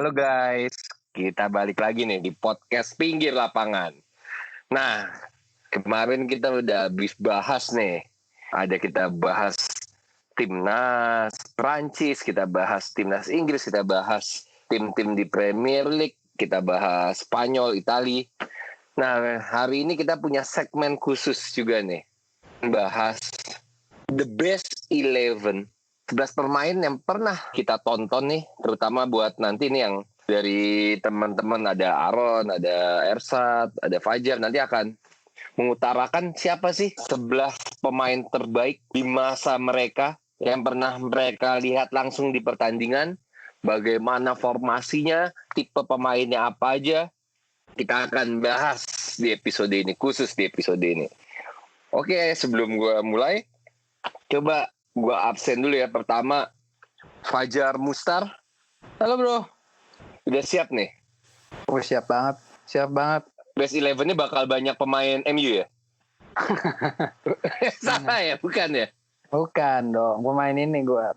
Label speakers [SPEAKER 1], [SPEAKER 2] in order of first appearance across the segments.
[SPEAKER 1] Halo guys, kita balik lagi nih di podcast Pinggir Lapangan. Nah, kemarin kita udah habis bahas nih. Kita bahas timnas Prancis, kita bahas timnas Inggris, kita bahas tim-tim di Premier League, kita bahas Spanyol, Itali. Nah, hari ini kita punya segmen khusus juga nih. Bahas The Best 11. 11 pemain yang pernah kita tonton nih, terutama buat nanti nih yang dari teman-teman ada Aaron, ada Ersat, ada Fajar, nanti akan mengutarakan siapa sih 11 pemain terbaik di masa mereka yang pernah mereka lihat langsung di pertandingan, bagaimana formasinya, tipe pemainnya apa aja, kita akan bahas di episode ini, khusus di episode ini. Oke, sebelum gue mulai, coba gue absen dulu ya. Pertama, Fajar Mustar.
[SPEAKER 2] Halo bro.
[SPEAKER 1] Udah siap nih?
[SPEAKER 2] Oh siap banget.
[SPEAKER 1] Best 11-nya bakal banyak pemain MU ya? Salah ya? Bukan ya?
[SPEAKER 2] Bukan dong,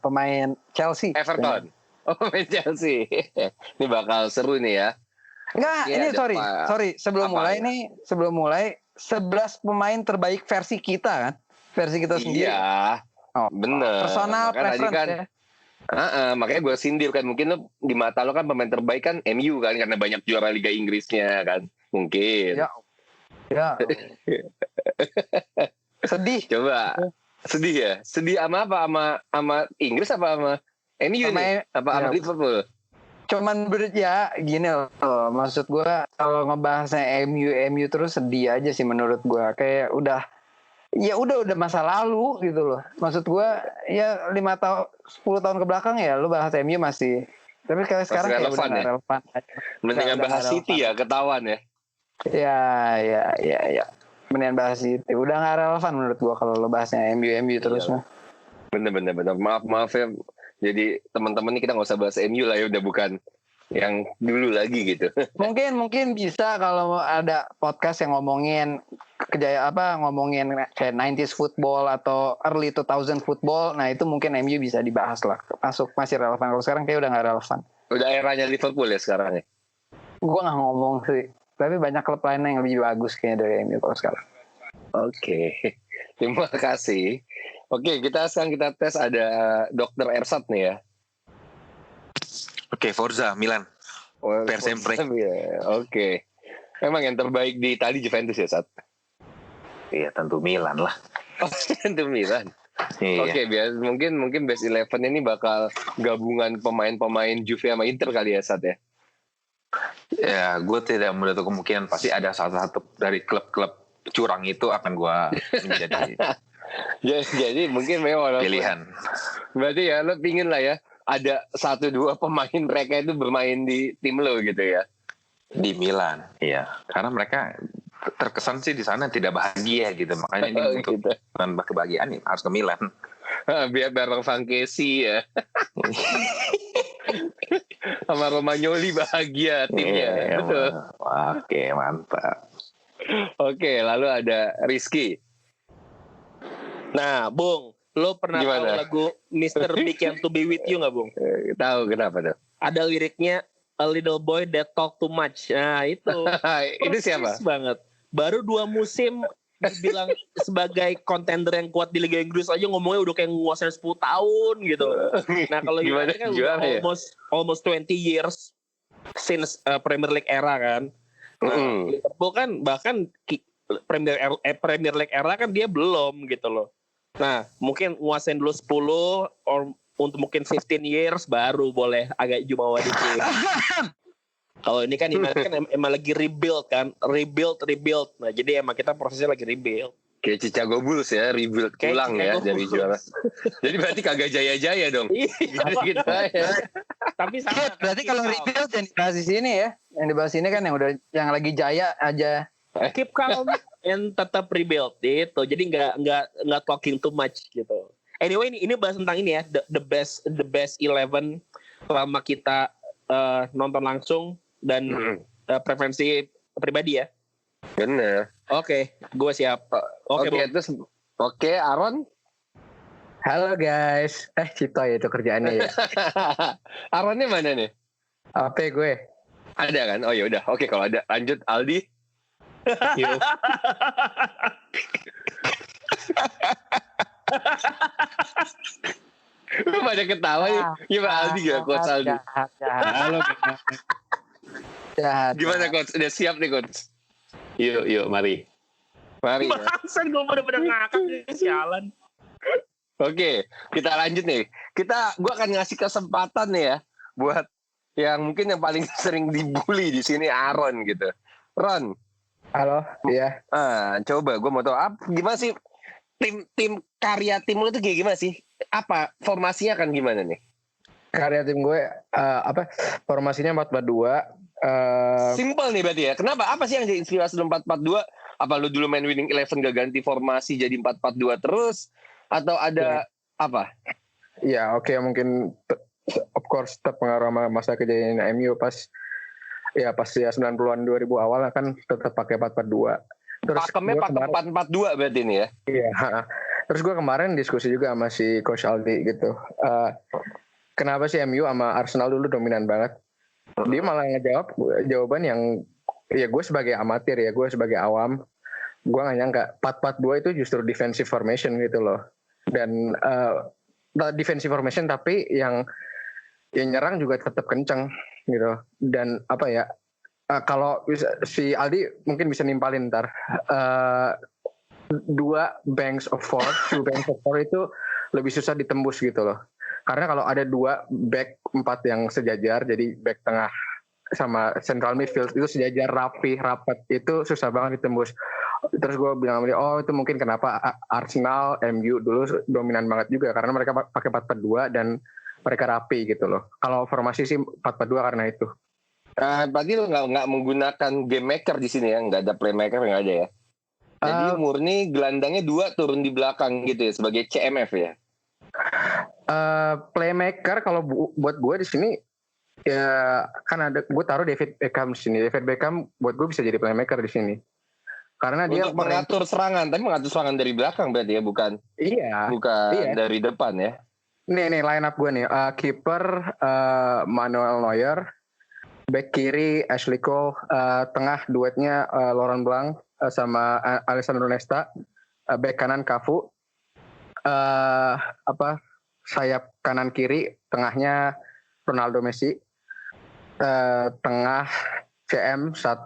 [SPEAKER 2] pemain Chelsea.
[SPEAKER 1] Everton. Oh, pemain Chelsea. Ini bakal seru nih ya.
[SPEAKER 2] Enggak,
[SPEAKER 1] ya,
[SPEAKER 2] ini sorry. Sebelum mulai 11 pemain terbaik versi kita kan? Versi kita sendiri.
[SPEAKER 1] Iya.
[SPEAKER 2] Oh,
[SPEAKER 1] bener.
[SPEAKER 2] Personal preference kan, ya.
[SPEAKER 1] Makanya gue sindir kan, mungkin lo di mata lo kan pemain terbaik kan MU kan, karena banyak juara Liga Inggrisnya kan, mungkin.
[SPEAKER 2] Ya. Sedih.
[SPEAKER 1] Coba. Sedih ya? Sedih sama apa? Sama Inggris apa sama MU nih? Apa sama Liverpool?
[SPEAKER 2] Cuman gini loh. Maksud gue kalau ngebahasnya MU terus sedih aja sih menurut gue. Kayak udah masa lalu gitu loh. Maksud gue ya 10 tahun ke belakang ya lu bahas MU masih. Tapi kalau sekarang kayak udah gak relevan.
[SPEAKER 1] Mendingan bahas City ya, ketahuan ya.
[SPEAKER 2] Ya. Mendingan bahas City. Udah gak relevan menurut gue kalau lu bahasnya MU terus mah.
[SPEAKER 1] Bener. Maaf ya. Jadi teman-teman ini kita gak usah bahas MU lah ya, udah bukan yang dulu lagi gitu.
[SPEAKER 2] Mungkin bisa kalau ada podcast yang ngomongin ngomongin kayak 90s football atau early 2000 football, nah itu mungkin MU bisa dibahas lah, masih relevan. Kalau sekarang kayak udah nggak relevan.
[SPEAKER 1] Udah eranya Liverpool ya sekarang ya.
[SPEAKER 2] Gue nggak ngomong sih, tapi banyak klub lainnya yang lebih bagus kayaknya dari MU kalau sekarang.
[SPEAKER 1] Oke. Terima kasih. Oke, sekarang kita tes, ada Dr. Ersat nih ya.
[SPEAKER 3] Oke, Forza Milan. Per sempre.
[SPEAKER 1] Oke. Memang yang terbaik di Itali Juventus ya, Sat?
[SPEAKER 3] Iya, tentu Milan lah.
[SPEAKER 1] Oh, tentu Milan.
[SPEAKER 3] Iya.
[SPEAKER 1] Oke, mungkin best 11 ini bakal gabungan pemain-pemain Juve sama Inter kali ya, Sat ya?
[SPEAKER 3] Ya, gue tidak menutup kemungkinan pasti ada salah satu dari klub-klub curang itu akan gue menjadi
[SPEAKER 1] jadi mungkin memang
[SPEAKER 3] pilihan.
[SPEAKER 1] Berarti ya lo pingin lah ya ada 1-2 pemain mereka itu bermain di tim lo gitu ya.
[SPEAKER 3] Di Milan, iya. Karena mereka terkesan sih di sana tidak bahagia gitu. Makanya ini untuk
[SPEAKER 1] gitu.
[SPEAKER 3] Menambah kebahagiaan nih harus ke Milan.
[SPEAKER 1] Biar bareng Van Kesi ya. Sama Romagnoli bahagia timnya.
[SPEAKER 3] Iya,
[SPEAKER 1] betul.
[SPEAKER 3] Oke, mantap.
[SPEAKER 1] Oke, lalu ada Rizky.
[SPEAKER 4] Nah, Bung, lo pernah tahu lagu Mr. Big and To Be With You gak, Bung?
[SPEAKER 1] Tahu, kenapa tuh?
[SPEAKER 4] Ada liriknya A Little Boy That Talk Too Much. Nah, itu.
[SPEAKER 1] Itu siapa?
[SPEAKER 4] Banget. Baru 2 musim dibilang sebagai kontender yang kuat di Liga Inggris aja ngomongnya udah kayak nguasain 10 tahun gitu. Nah, kalau
[SPEAKER 1] gimana
[SPEAKER 4] kan
[SPEAKER 1] udah
[SPEAKER 4] almost 20 years since Premier League era kan. Nah, Liverpool kan bahkan Premier League era kan dia belum gitu loh. Nah, mungkin nguasain dulu 10 untuk mungkin 15 years baru boleh agak jumawa dikit. Kalau ini kan emang lagi rebuild kan, rebuild. Nah, jadi emang kita prosesnya lagi rebuild.
[SPEAKER 1] Kayak Chicago Bulls ya, rebuild ulang ya dari juara. Jadi berarti kagak jaya-jaya dong.
[SPEAKER 4] Gitu ya. Tapi sama.
[SPEAKER 2] Berarti kalau rebuild yang dibahas di sini ya, yang dibahas ini kan yang lagi jaya aja.
[SPEAKER 4] Keep calm and tetap rebuild gitu. Jadi nggak talking too much gitu. Anyway, ini bahas tentang ini ya, the best 11 selama kita nonton langsung dan preferensi pribadi ya.
[SPEAKER 1] Bener.
[SPEAKER 4] Oke, gue siap.
[SPEAKER 1] Oke, Aaron.
[SPEAKER 2] Halo guys. Cipto ya itu kerjaannya ya.
[SPEAKER 1] Aaronnya mana nih?
[SPEAKER 2] Apa gue?
[SPEAKER 1] Ada kan? Oh ya udah. Oke, kalau ada lanjut Aldi.
[SPEAKER 4] Yuk.
[SPEAKER 1] Lu pada ketawa nih. Gimana Aldi gak coach Aldi?
[SPEAKER 4] Halo.
[SPEAKER 2] Jahat.
[SPEAKER 1] Gimana coach? Udah siap nih coach?
[SPEAKER 3] Yuk, mari.
[SPEAKER 1] Mari. Ya.
[SPEAKER 4] Bangsat gue pada ngakak nih, sialan.
[SPEAKER 1] Oke, kita lanjut nih. Gua akan ngasih kesempatan nih ya buat yang mungkin yang paling sering dibully di sini Aaron gitu. Ron,
[SPEAKER 2] Halo, iya.
[SPEAKER 1] coba gue mau tahu gimana sih tim karya tim lu itu kayak gimana sih? Apa formasinya kan gimana nih?
[SPEAKER 2] Karya tim gue formasinya 4-4-2.
[SPEAKER 1] Simple nih berarti ya. Kenapa? Apa sih yang jadi inspirasi lu 4-4-2? Apa lu dulu main Winning Eleven gak ganti formasi jadi 4-4-2 terus? Atau ada apa?
[SPEAKER 2] Ya, oke, mungkin of course terpengaruh sama masa kejadian MU pas ya 90-an 2000 awal kan tetap pakai 4-4-2. Terus
[SPEAKER 1] pakemnya pakai 4-4-2 berarti ini ya.
[SPEAKER 2] Iya. Terus gue kemarin diskusi juga sama si Coach Aldi gitu. Kenapa sih MU sama Arsenal dulu dominan banget? Dia malah ngejawab jawaban yang ya gue sebagai amatir ya, gue sebagai awam, gue nggak nyangka 4-4-2 itu justru defensive formation gitu loh. Dan defensive formation tapi yang nyerang juga tetap kenceng gitu. Dan apa ya, kalau si Aldi mungkin bisa nimpalin ntar, two banks of four itu lebih susah ditembus gitu loh. Karena kalau ada 2 back 4 yang sejajar, jadi back tengah sama central midfield itu sejajar rapat itu susah banget ditembus. Terus gue bilang sama dia, itu mungkin kenapa Arsenal, MU dulu dominan banget juga karena mereka pakai 4-4-2 dan mereka rapi gitu loh. Kalau formasi sih 4-4-2 karena itu.
[SPEAKER 1] Berarti lu nggak menggunakan game maker di sini ya, nggak ada playmaker, nggak ada ya. Jadi murni gelandangnya 2 turun di belakang gitu ya sebagai CMF ya.
[SPEAKER 2] Playmaker kalau buat gue di sini ya kan ada, gue taruh David Beckham di sini. David Beckham buat gue bisa jadi playmaker di sini. Karena dia
[SPEAKER 1] untuk mengatur serangan, tapi mengatur serangan dari belakang berarti ya, bukan dari depan ya.
[SPEAKER 2] Nih line up gue nih, kiper Manuel Neuer, back kiri Ashley Cole, tengah duetnya Laurent Blanc sama Alessandro Nesta, back kanan Cafu, sayap kanan kiri tengahnya Ronaldo Messi, tengah CM 1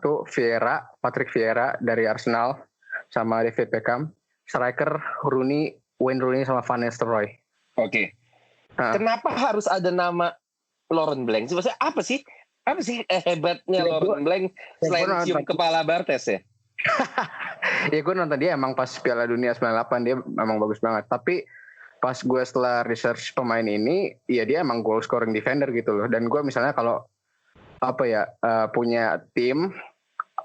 [SPEAKER 2] Patrick Vieira dari Arsenal sama David Beckham, striker Wayne Rooney sama Van Nistelrooy.
[SPEAKER 1] Oke. Kenapa harus ada nama Laurent Blanc? Maksudnya apa sih hebatnya Laurent Blanc selain cium kepala Bartes ya?
[SPEAKER 2] Ya gue nonton dia emang pas Piala Dunia 98 dia emang bagus banget. Tapi pas gue setelah research pemain ini, ya dia emang goal scoring defender gitu loh. Dan gue misalnya kalau punya tim,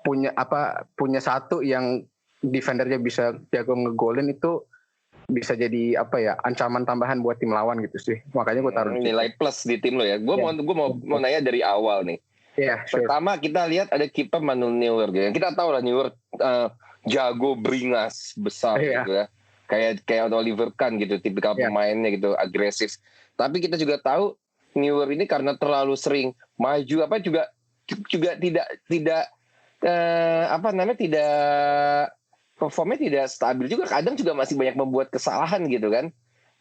[SPEAKER 2] punya satu yang defendernya bisa jago ngegolin, itu bisa jadi ancaman tambahan buat tim lawan gitu sih. Makanya gue taruh
[SPEAKER 1] nilai plus di tim lo ya. Gue mau nanya dari awal nih.
[SPEAKER 2] Sure.
[SPEAKER 1] Pertama kita lihat ada kiper Manuel Neuer gitu. Kita tahu lah Neuer jago, beringas, besar gitu ya. Kayak Oliver Kahn gitu, tipikal pemainnya gitu, agresif. Tapi kita juga tahu Neuer ini karena terlalu sering maju juga tidak performnya tidak stabil juga, kadang juga masih banyak membuat kesalahan gitu kan.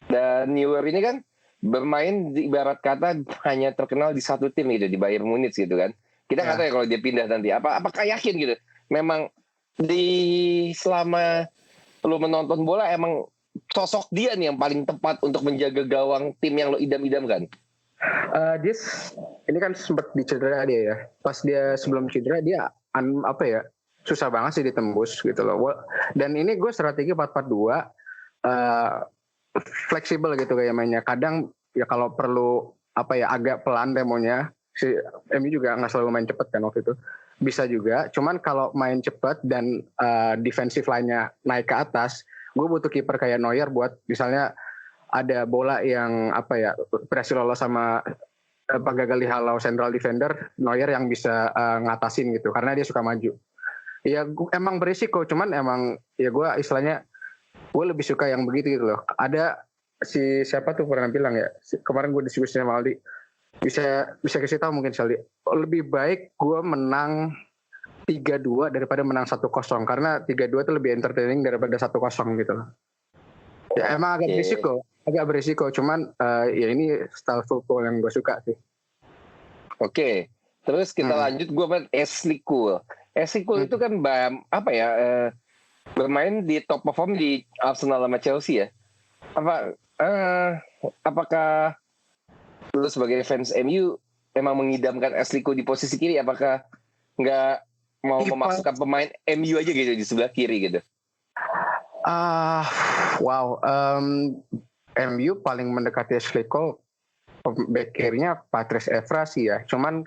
[SPEAKER 1] Dan Neuer ini kan bermain ibarat kata hanya terkenal di satu tim gitu, di Bayern Munich gitu kan. Kita nggak tahu ya kalau dia pindah nanti apakah yakin gitu memang selama lo menonton bola emang sosok dia nih yang paling tepat untuk menjaga gawang tim yang lo idam-idamkan?
[SPEAKER 2] Ini kan sempat dicedera dia ya. Pas dia sebelum cedera dia susah banget sih ditembus gitu loh. Dan ini gue strategi 4-4-2 fleksibel gitu kayak mainnya. Kadang ya kalau perlu agak pelan temponya. Si MU juga nggak selalu main cepet kan waktu itu. Bisa juga. Cuman kalau main cepet dan defensive line-nya naik ke atas, gue butuh kiper kayak Neuer buat misalnya ada bola yang berhasil lolos sama gagal dihalau central defender, Neuer yang bisa ngatasin gitu karena dia suka maju. Ya emang berisiko, cuman emang ya gue istilahnya gue lebih suka yang begitu gitu loh. Ada siapa tuh pernah bilang ya, kemarin gue diskusi sama Aldi,
[SPEAKER 5] bisa kasih tahu mungkin Saldi. Lebih baik gue menang 3-2 daripada menang 1-0 karena 3-2 itu lebih entertaining daripada 1-0 gitu loh. Ya emang agak berisiko, cuman ya ini style football yang gue suka sih.
[SPEAKER 1] Oke. Terus kita lanjut, gue main Ashley Cole. Ashley Cole itu kan bermain di top perform di Arsenal sama Chelsea ya. Apakah lu sebagai fans MU emang mengidamkan Ashley Cole di posisi kiri? Apakah nggak mau memasukkan pemain MU aja gitu di sebelah kiri gitu?
[SPEAKER 5] MU paling mendekati Ashley Cole back kirinya Patrice Evra sih ya. Cuman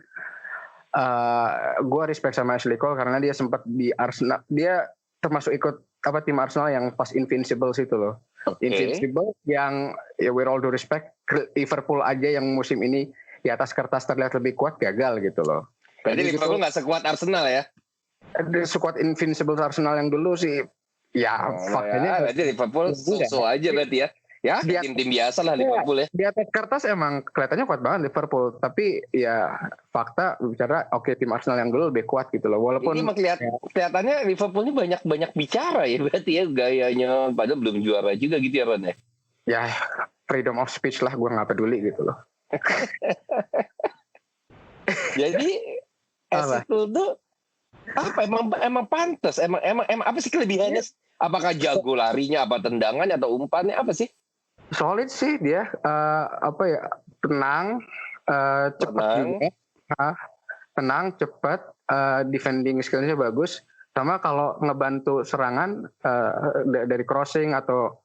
[SPEAKER 5] gue respect sama Ashley Cole karena dia sempat di Arsenal. Dia termasuk ikut tim Arsenal yang pas Invincible situ loh. Okay. Invincible yang ya with all due respect Liverpool aja yang musim ini di atas kertas terlihat lebih kuat gagal gitu loh.
[SPEAKER 1] Berarti Liverpool nggak sekuat Arsenal ya?
[SPEAKER 5] Sekuat Invincible Arsenal yang dulu sih ya faktanya.
[SPEAKER 1] Berarti Liverpool so aja berarti ya. Ya tim-tim biasa lah Liverpool ya.
[SPEAKER 5] Di atas kertas emang kelihatannya kuat banget Liverpool, tapi ya fakta bicara tim Arsenal yang dulu lebih kuat gitu loh. Walaupun
[SPEAKER 1] ini kelihatannya Liverpool ini banyak bicara ya berarti ya gayanya, padahal belum juara juga gitu ya Ron ya.
[SPEAKER 5] Ya freedom of speech lah, gue nggak peduli gitu loh.
[SPEAKER 1] Jadi itu tuh emang pantas, emang apa sih kelebihannya? Apakah jago larinya, apa tendangannya atau umpannya apa sih?
[SPEAKER 5] Solid sih dia, tenang, cepat juga, tenang, cepat, defending skillnya bagus, sama kalau ngebantu serangan dari crossing atau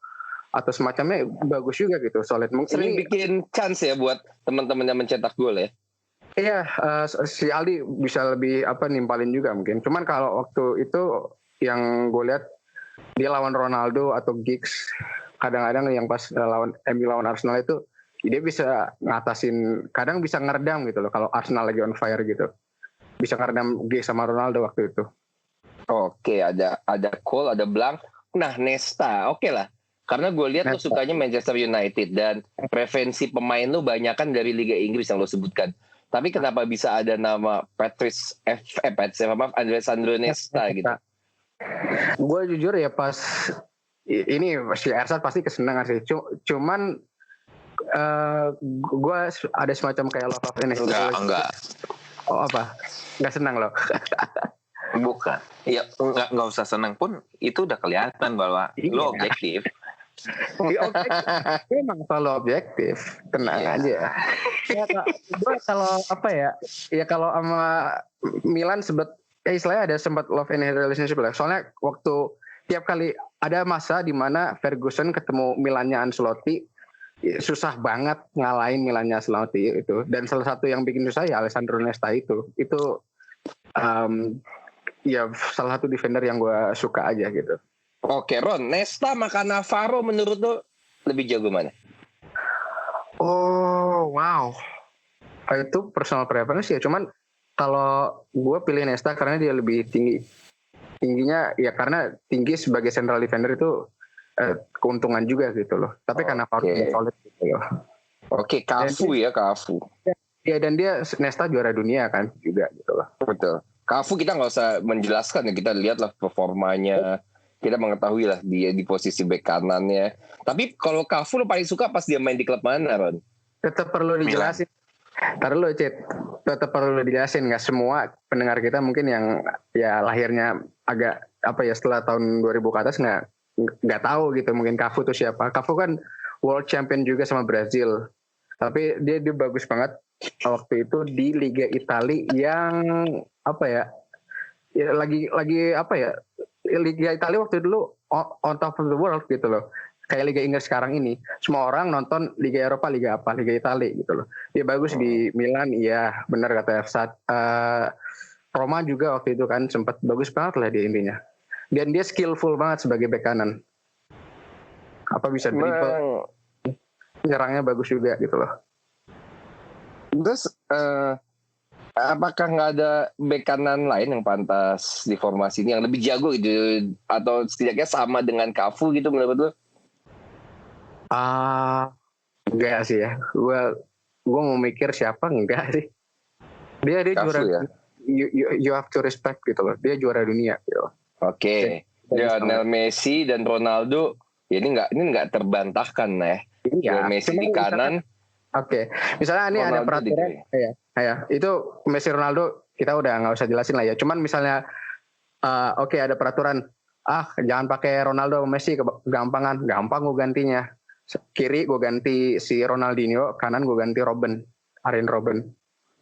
[SPEAKER 5] semacamnya bagus juga gitu, solid.
[SPEAKER 1] Sering bikin chance ya buat teman-teman yang mencetak gol ya.
[SPEAKER 5] Iya, si Aldi bisa lebih nimpalin juga mungkin. Cuman kalau waktu itu yang gue lihat dia lawan Ronaldo atau Giggs, kadang-kadang yang pas MU lawan Arsenal itu dia bisa ngatasin, kadang bisa ngeredam gitu loh kalau Arsenal lagi on fire gitu. Bisa ngeredam Giggs sama Ronaldo waktu itu.
[SPEAKER 1] Oke, ada Cole, ada Blanc. Nah, Nesta, oke lah. Karena gue lihat tuh sukanya Manchester United dan preferensi pemain lu banyak kan dari Liga Inggris yang lo sebutkan. Tapi kenapa bisa ada nama Alessandro Nesta gitu?
[SPEAKER 5] Gue jujur ya pas ini si Ersat pasti kesenangan sih. Cuman gue ada semacam kayak love ini.
[SPEAKER 3] Enggak.
[SPEAKER 5] Oh apa? Nggak senang loh.
[SPEAKER 3] Bukan. Ya nggak usah senang pun itu udah kelihatan bahwa lo objektif.
[SPEAKER 5] Memang selalu objektif, tenang aja. Ya, gue kalau kalau sama Milan istilahnya ada sempat love and hate relationship lah. Soalnya waktu tiap kali ada masa di mana Ferguson ketemu Milannya Ancelotti, susah banget ngalahin Milannya Ancelotti itu. Dan salah satu yang bikin susah ya Alessandro Nesta itu ya salah satu defender yang gue suka aja gitu.
[SPEAKER 1] Oke Ron, Nesta makan Navarro menurut lo lebih jago mana?
[SPEAKER 5] Oh wow, itu personal preference ya. Cuman kalau gue pilih Nesta karena dia lebih tingginya ya, karena tinggi sebagai central defender itu keuntungan juga gitu loh. Tapi karena Navarro solid gitu loh.
[SPEAKER 1] Oke, Cafu.
[SPEAKER 5] Ya dan dia Nesta juara dunia kan juga gitu loh.
[SPEAKER 1] Betul. Cafu kita nggak usah menjelaskan ya, kita lihatlah performanya. Kita mengetahui lah dia di posisi bek kanannya. Tapi kalau Cafu lo paling suka pas dia main di klub mana, Ron?
[SPEAKER 5] Tetap perlu dijelasin. Ntar lo tetap perlu dijelasin. Nggak semua pendengar kita mungkin yang ya lahirnya agak setelah tahun 2000 ke atas nggak tahu gitu mungkin Cafu itu siapa. Cafu kan world champion juga sama Brazil. Tapi dia bagus banget waktu itu di Liga Italia yang Liga Italia waktu dulu on top of the world gitu loh. Kayak Liga Inggris sekarang ini. Semua orang nonton Liga Eropa, Liga Italia gitu loh. Dia bagus di Milan, iya benar kata Efsat. Roma juga waktu itu kan sempat bagus banget lah dia intinya. Dan dia skillful banget sebagai bek kanan. Bisa dribble. Nyerangnya bagus juga gitu loh.
[SPEAKER 1] Terus apakah nggak ada bek kanan lain yang pantas di formasi ini yang lebih jago gitu, atau setidaknya sama dengan Cafu gitu menurut lo?
[SPEAKER 5] Enggak sih ya. gue mau mikir siapa enggak sih. Dia
[SPEAKER 1] Cafu
[SPEAKER 5] juara.
[SPEAKER 1] ya?
[SPEAKER 5] You have to respect gitu loh. Dia juara dunia gitu.
[SPEAKER 1] Oke. Lionel Messi dan Ronaldo ini nggak terbantahkan ya.
[SPEAKER 5] Iya.
[SPEAKER 1] Messi di kanan.
[SPEAKER 5] Oke. Misalnya ini
[SPEAKER 1] Ronaldo
[SPEAKER 5] ada peraturan. Ya. Itu Messi Ronaldo kita udah nggak usah jelasin lah ya. Cuman misalnya oke, ada peraturan. Jangan pakai Ronaldo Messi kegampangan. Gampang gue gantinya. Kiri gue ganti si Ronaldinho, kanan gue ganti Arjen Robben.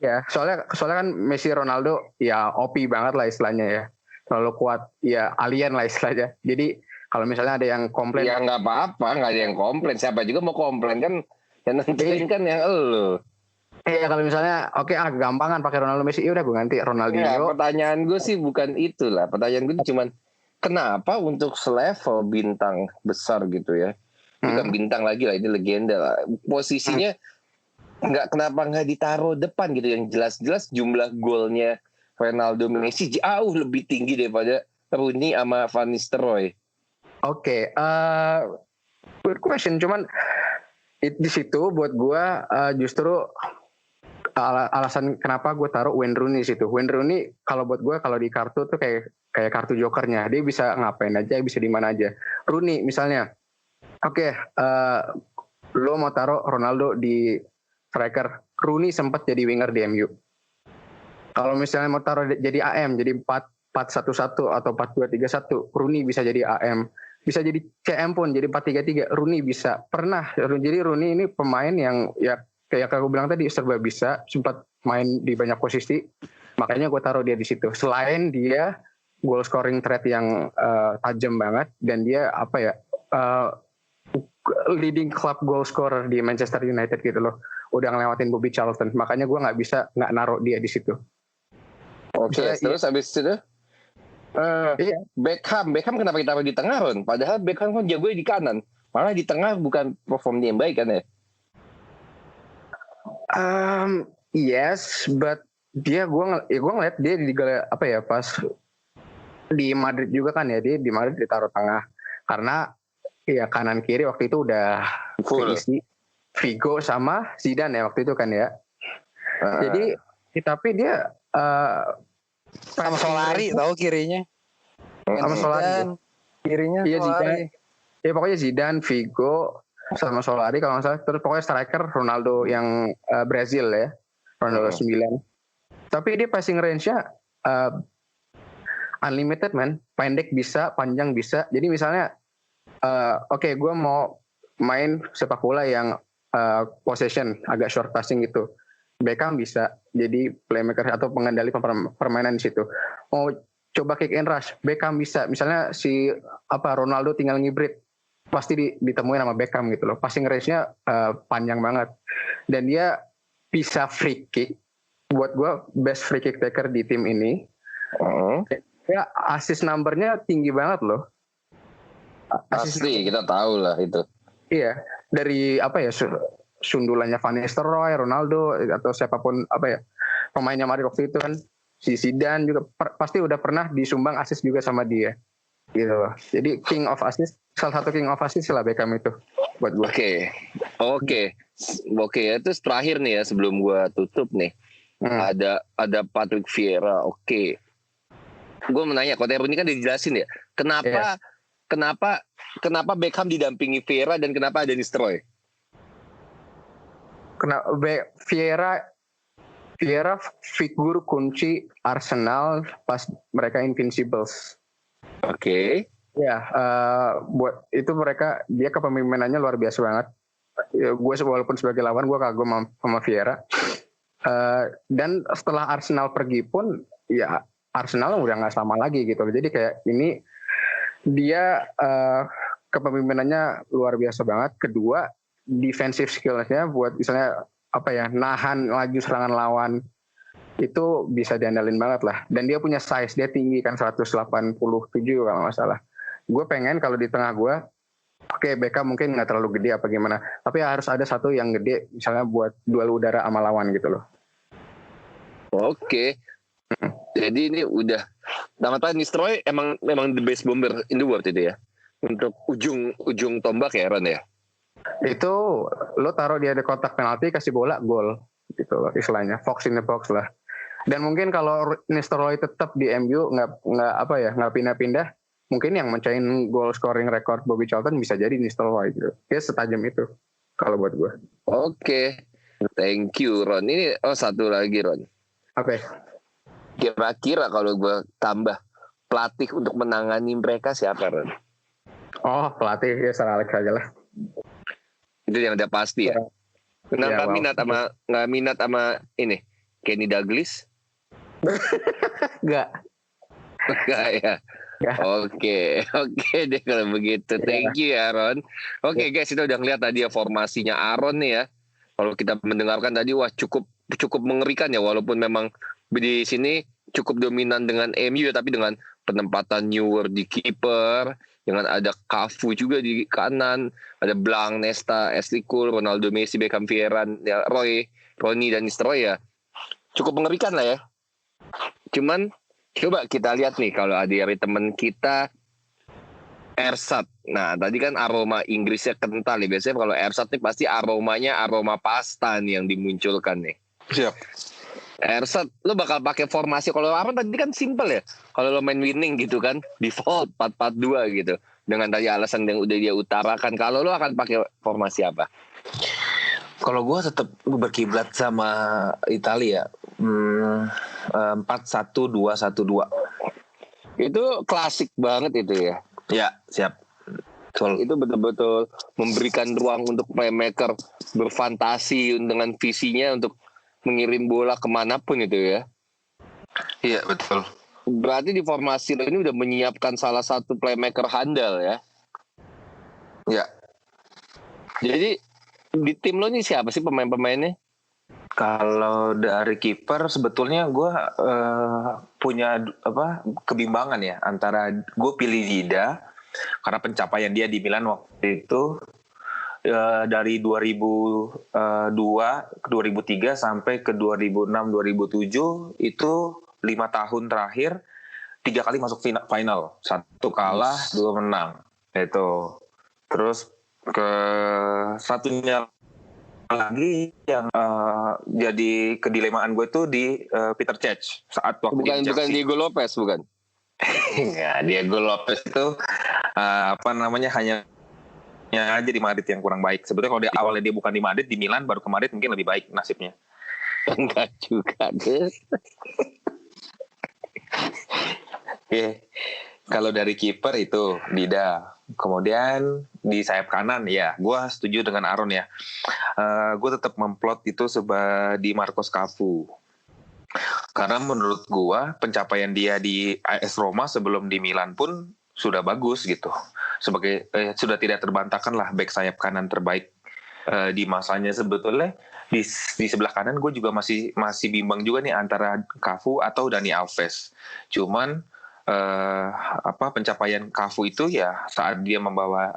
[SPEAKER 5] Ya, soalnya kan Messi Ronaldo ya OP banget lah istilahnya ya. Terlalu kuat, ya alien lah istilahnya. Jadi kalau misalnya ada yang komplain,
[SPEAKER 1] ya nggak apa-apa, nggak ada yang komplain. Siapa juga mau komplain kan? Yang nentuin kan yang elu.
[SPEAKER 5] Iya, kalau misalnya gampangan pakai Ronaldo Messi, udah gue ganti Ronaldinho.
[SPEAKER 1] Ya, pertanyaan gue sih bukan itulah. Pertanyaan gue cuman kenapa untuk selevel bintang besar gitu ya? Bukan bintang lagi lah, ini legenda lah. Posisinya kenapa nggak ditaruh depan gitu, yang jelas-jelas jumlah golnya Ronaldo Messi jauh lebih tinggi daripada Rooney sama Van Nistelrooy.
[SPEAKER 5] Oke, good question. Cuman di situ buat gue justru alasan kenapa gue taruh Wayne Rooney situ. Wayne Rooney kalau buat gue kalau di kartu tuh kayak kartu jokernya. Dia bisa ngapain aja, bisa di mana aja. Rooney misalnya, lo mau taruh Ronaldo di striker, Rooney sempat jadi winger di MU. Kalau misalnya mau taruh jadi AM, jadi 4-1-1 atau 4-2-3-1, Rooney bisa jadi AM. Bisa jadi CM pun, jadi 4-3-3, Rooney bisa. Pernah, jadi Rooney ini pemain yang ya kayak aku bilang tadi serba bisa, sempat main di banyak posisi, makanya gue taruh dia di situ. Selain dia goal scoring threat yang tajam banget, dan dia leading club goal scorer di Manchester United gitu loh, udah ngelewatin Bobby Charlton, makanya gue nggak naruh dia di situ.
[SPEAKER 1] Oke, terus habis itu Beckham kenapa kita taruh di tengah, Ron? Padahal Beckham kan jago di kanan, malah di tengah bukan perform dia yang baik kan ya?
[SPEAKER 5] Yes, but dia gue ngeliat dia di pas di Madrid juga kan ya, dia di Madrid ditaruh tengah karena ya kanan kiri waktu itu udah keisi Figo sama Zidane ya waktu itu kan ya. Jadi tapi dia
[SPEAKER 2] sama Solari tahu kirinya.
[SPEAKER 5] Sama Solari.
[SPEAKER 2] Kirinya
[SPEAKER 5] iya,
[SPEAKER 2] Solari.
[SPEAKER 5] Ya pokoknya Zidane, Figo sama Solari kalau nggak salah. Terus pokoknya striker Ronaldo yang Brazil ya. Ronaldo 9. Tapi dia passing range-nya unlimited man. Pendek bisa, panjang bisa. Jadi misalnya gue mau main sepak bola yang possession, agak short passing gitu. Beckham bisa jadi playmaker atau pengendali permainan di situ. Mau coba kick and rush, Beckham bisa. Misalnya Ronaldo tinggal ngibrit, pasti ditemuin sama Beckham gitu loh. Passing range-nya panjang banget. Dan dia bisa free kick. Buat gue best free kick taker di tim ini. Ya assist number-nya tinggi banget loh.
[SPEAKER 1] Asli, kita tahu lah itu.
[SPEAKER 5] Iya, dari sundulannya Van Nistelrooy, Ronaldo atau siapapun pemainnya Madrid waktu itu kan, si Zidane juga pasti udah pernah disumbang assist juga sama dia. Gitu loh. Jadi king of assist, salah satu king of assist lah Beckham itu buat gue.
[SPEAKER 1] Oke ya, terus terakhir nih ya sebelum gue tutup nih. Ada Patrick Vieira. Oke. Gue menanya, kalau Rooney kan dijelasin ya. Kenapa Beckham didampingi Vieira dan kenapa ada Nistelrooy? Vieira figur kunci Arsenal pas mereka Invincibles. Oke. Ya, buat itu dia kepemimpinannya luar biasa banget. Gue walaupun sebagai lawan gue kagum sama Vieira. Dan setelah Arsenal pergi pun ya Arsenal udah nggak sama lagi gitu. Jadi kayak ini dia kepemimpinannya luar biasa banget. Kedua, defensive skillsnya buat misalnya nahan laju serangan lawan itu bisa diandalin banget lah. Dan dia punya size, dia tinggi kan 187 kalau nggak salah. Gue pengen kalau di tengah gue, Beckham mungkin nggak terlalu gede apa gimana, tapi harus ada satu yang gede misalnya buat duel udara sama lawan gitu loh. Oke. Jadi ini udah namanya Nistelrooy memang the best bomber in the world itu ya. Untuk ujung tombak ya Ron ya.
[SPEAKER 5] Itu lo taruh dia di kotak penalti, kasih bola, gol gitu loh istilahnya, fox in the box lah. Dan mungkin kalau Nistelrooy tetap di MU nggak pindah-pindah, mungkin yang mencahin goal scoring record Bobby Charlton bisa jadi Nistelrooy gitu. Dia setajam itu kalau buat gue.
[SPEAKER 1] Oke. Thank you Ron. Ini satu lagi Ron.
[SPEAKER 5] Apa?
[SPEAKER 1] Kira-kira kalau gue tambah pelatih untuk menangani mereka siapa Ron?
[SPEAKER 5] Oh, pelatih ya Sir Alex aja lah.
[SPEAKER 1] Itu yang udah pasti ya. Kenapa nggak minat sama ini Kenny Douglas?
[SPEAKER 5] Enggak
[SPEAKER 1] ya. Oke deh kalau begitu. Thank you ya Ron. Oke guys, kita udah ngeliat tadi ya formasinya Aaron nih ya. Kalau kita mendengarkan tadi wah cukup mengerikan ya, walaupun memang di sini cukup dominan dengan MU ya, tapi dengan penempatan Neuer di kiper, dengan ada Cafu juga di kanan, ada Blanc, Nesta, Ashley Cole, Ronaldo, Messi, Beckham, Vieira, ya, Rooney dan Nistelrooy ya. Cukup mengerikan lah ya. Cuman coba kita lihat nih kalau ada dari teman kita Ersat. Nah tadi kan aroma Inggrisnya kental nih. Biasanya kalau Ersat nih pasti aromanya aroma pasta nih yang dimunculkan nih.
[SPEAKER 3] Siap.
[SPEAKER 1] Ersat, lo bakal pakai formasi. Kalau Aaron tadi kan simple ya. Kalau lo main winning gitu kan, default 4-4-2 gitu. Dengan tadi alasan yang udah dia utarakan. Kalau lo akan pakai formasi apa?
[SPEAKER 3] Kalau gue tetap berkiblat sama Italia. 4-1-2-1-2.
[SPEAKER 1] Itu klasik banget itu ya.
[SPEAKER 3] Ya, siap. Betul.
[SPEAKER 1] Itu betul-betul memberikan ruang untuk playmaker berfantasi dengan visinya untuk mengirim bola kemanapun itu ya.
[SPEAKER 3] Iya, betul.
[SPEAKER 1] Berarti di formasi ini udah menyiapkan salah satu playmaker handal ya.
[SPEAKER 3] Ya.
[SPEAKER 1] Jadi di tim lo nih siapa sih pemain-pemainnya?
[SPEAKER 3] Kalau dari kiper sebetulnya gue punya kebimbangan ya antara gue pilih Dida karena pencapaian dia di Milan waktu itu dari 2002 ke 2003 sampai ke 2006-2007 itu 5 tahun terakhir 3 kali masuk final, 1 kalah 2 menang itu. Terus ke satunya lagi yang jadi kedilemaan gue tuh di Peter Cech saat waktu
[SPEAKER 1] bukan Diego Lopez bukan?
[SPEAKER 3] Enggak, Diego Lopez itu hanya aja di Madrid yang kurang baik. Sebetulnya kalau di awalnya dia bukan di Madrid, di Milan baru ke Madrid mungkin lebih baik nasibnya.
[SPEAKER 1] Enggak juga deh.
[SPEAKER 3] Oke. Kalau dari kiper itu Dida. Kemudian di sayap kanan ya, gue setuju dengan Aaron ya. Gue tetap memplot itu di Marcos Cafu. Karena menurut gue pencapaian dia di AS Roma sebelum di Milan pun sudah bagus gitu. Sudah tidak terbantahkan lah back sayap kanan terbaik di masanya sebetulnya. Di sebelah kanan gue juga masih bimbang juga nih antara Cafu atau Dani Alves. Cuman pencapaian Cafu itu ya saat dia membawa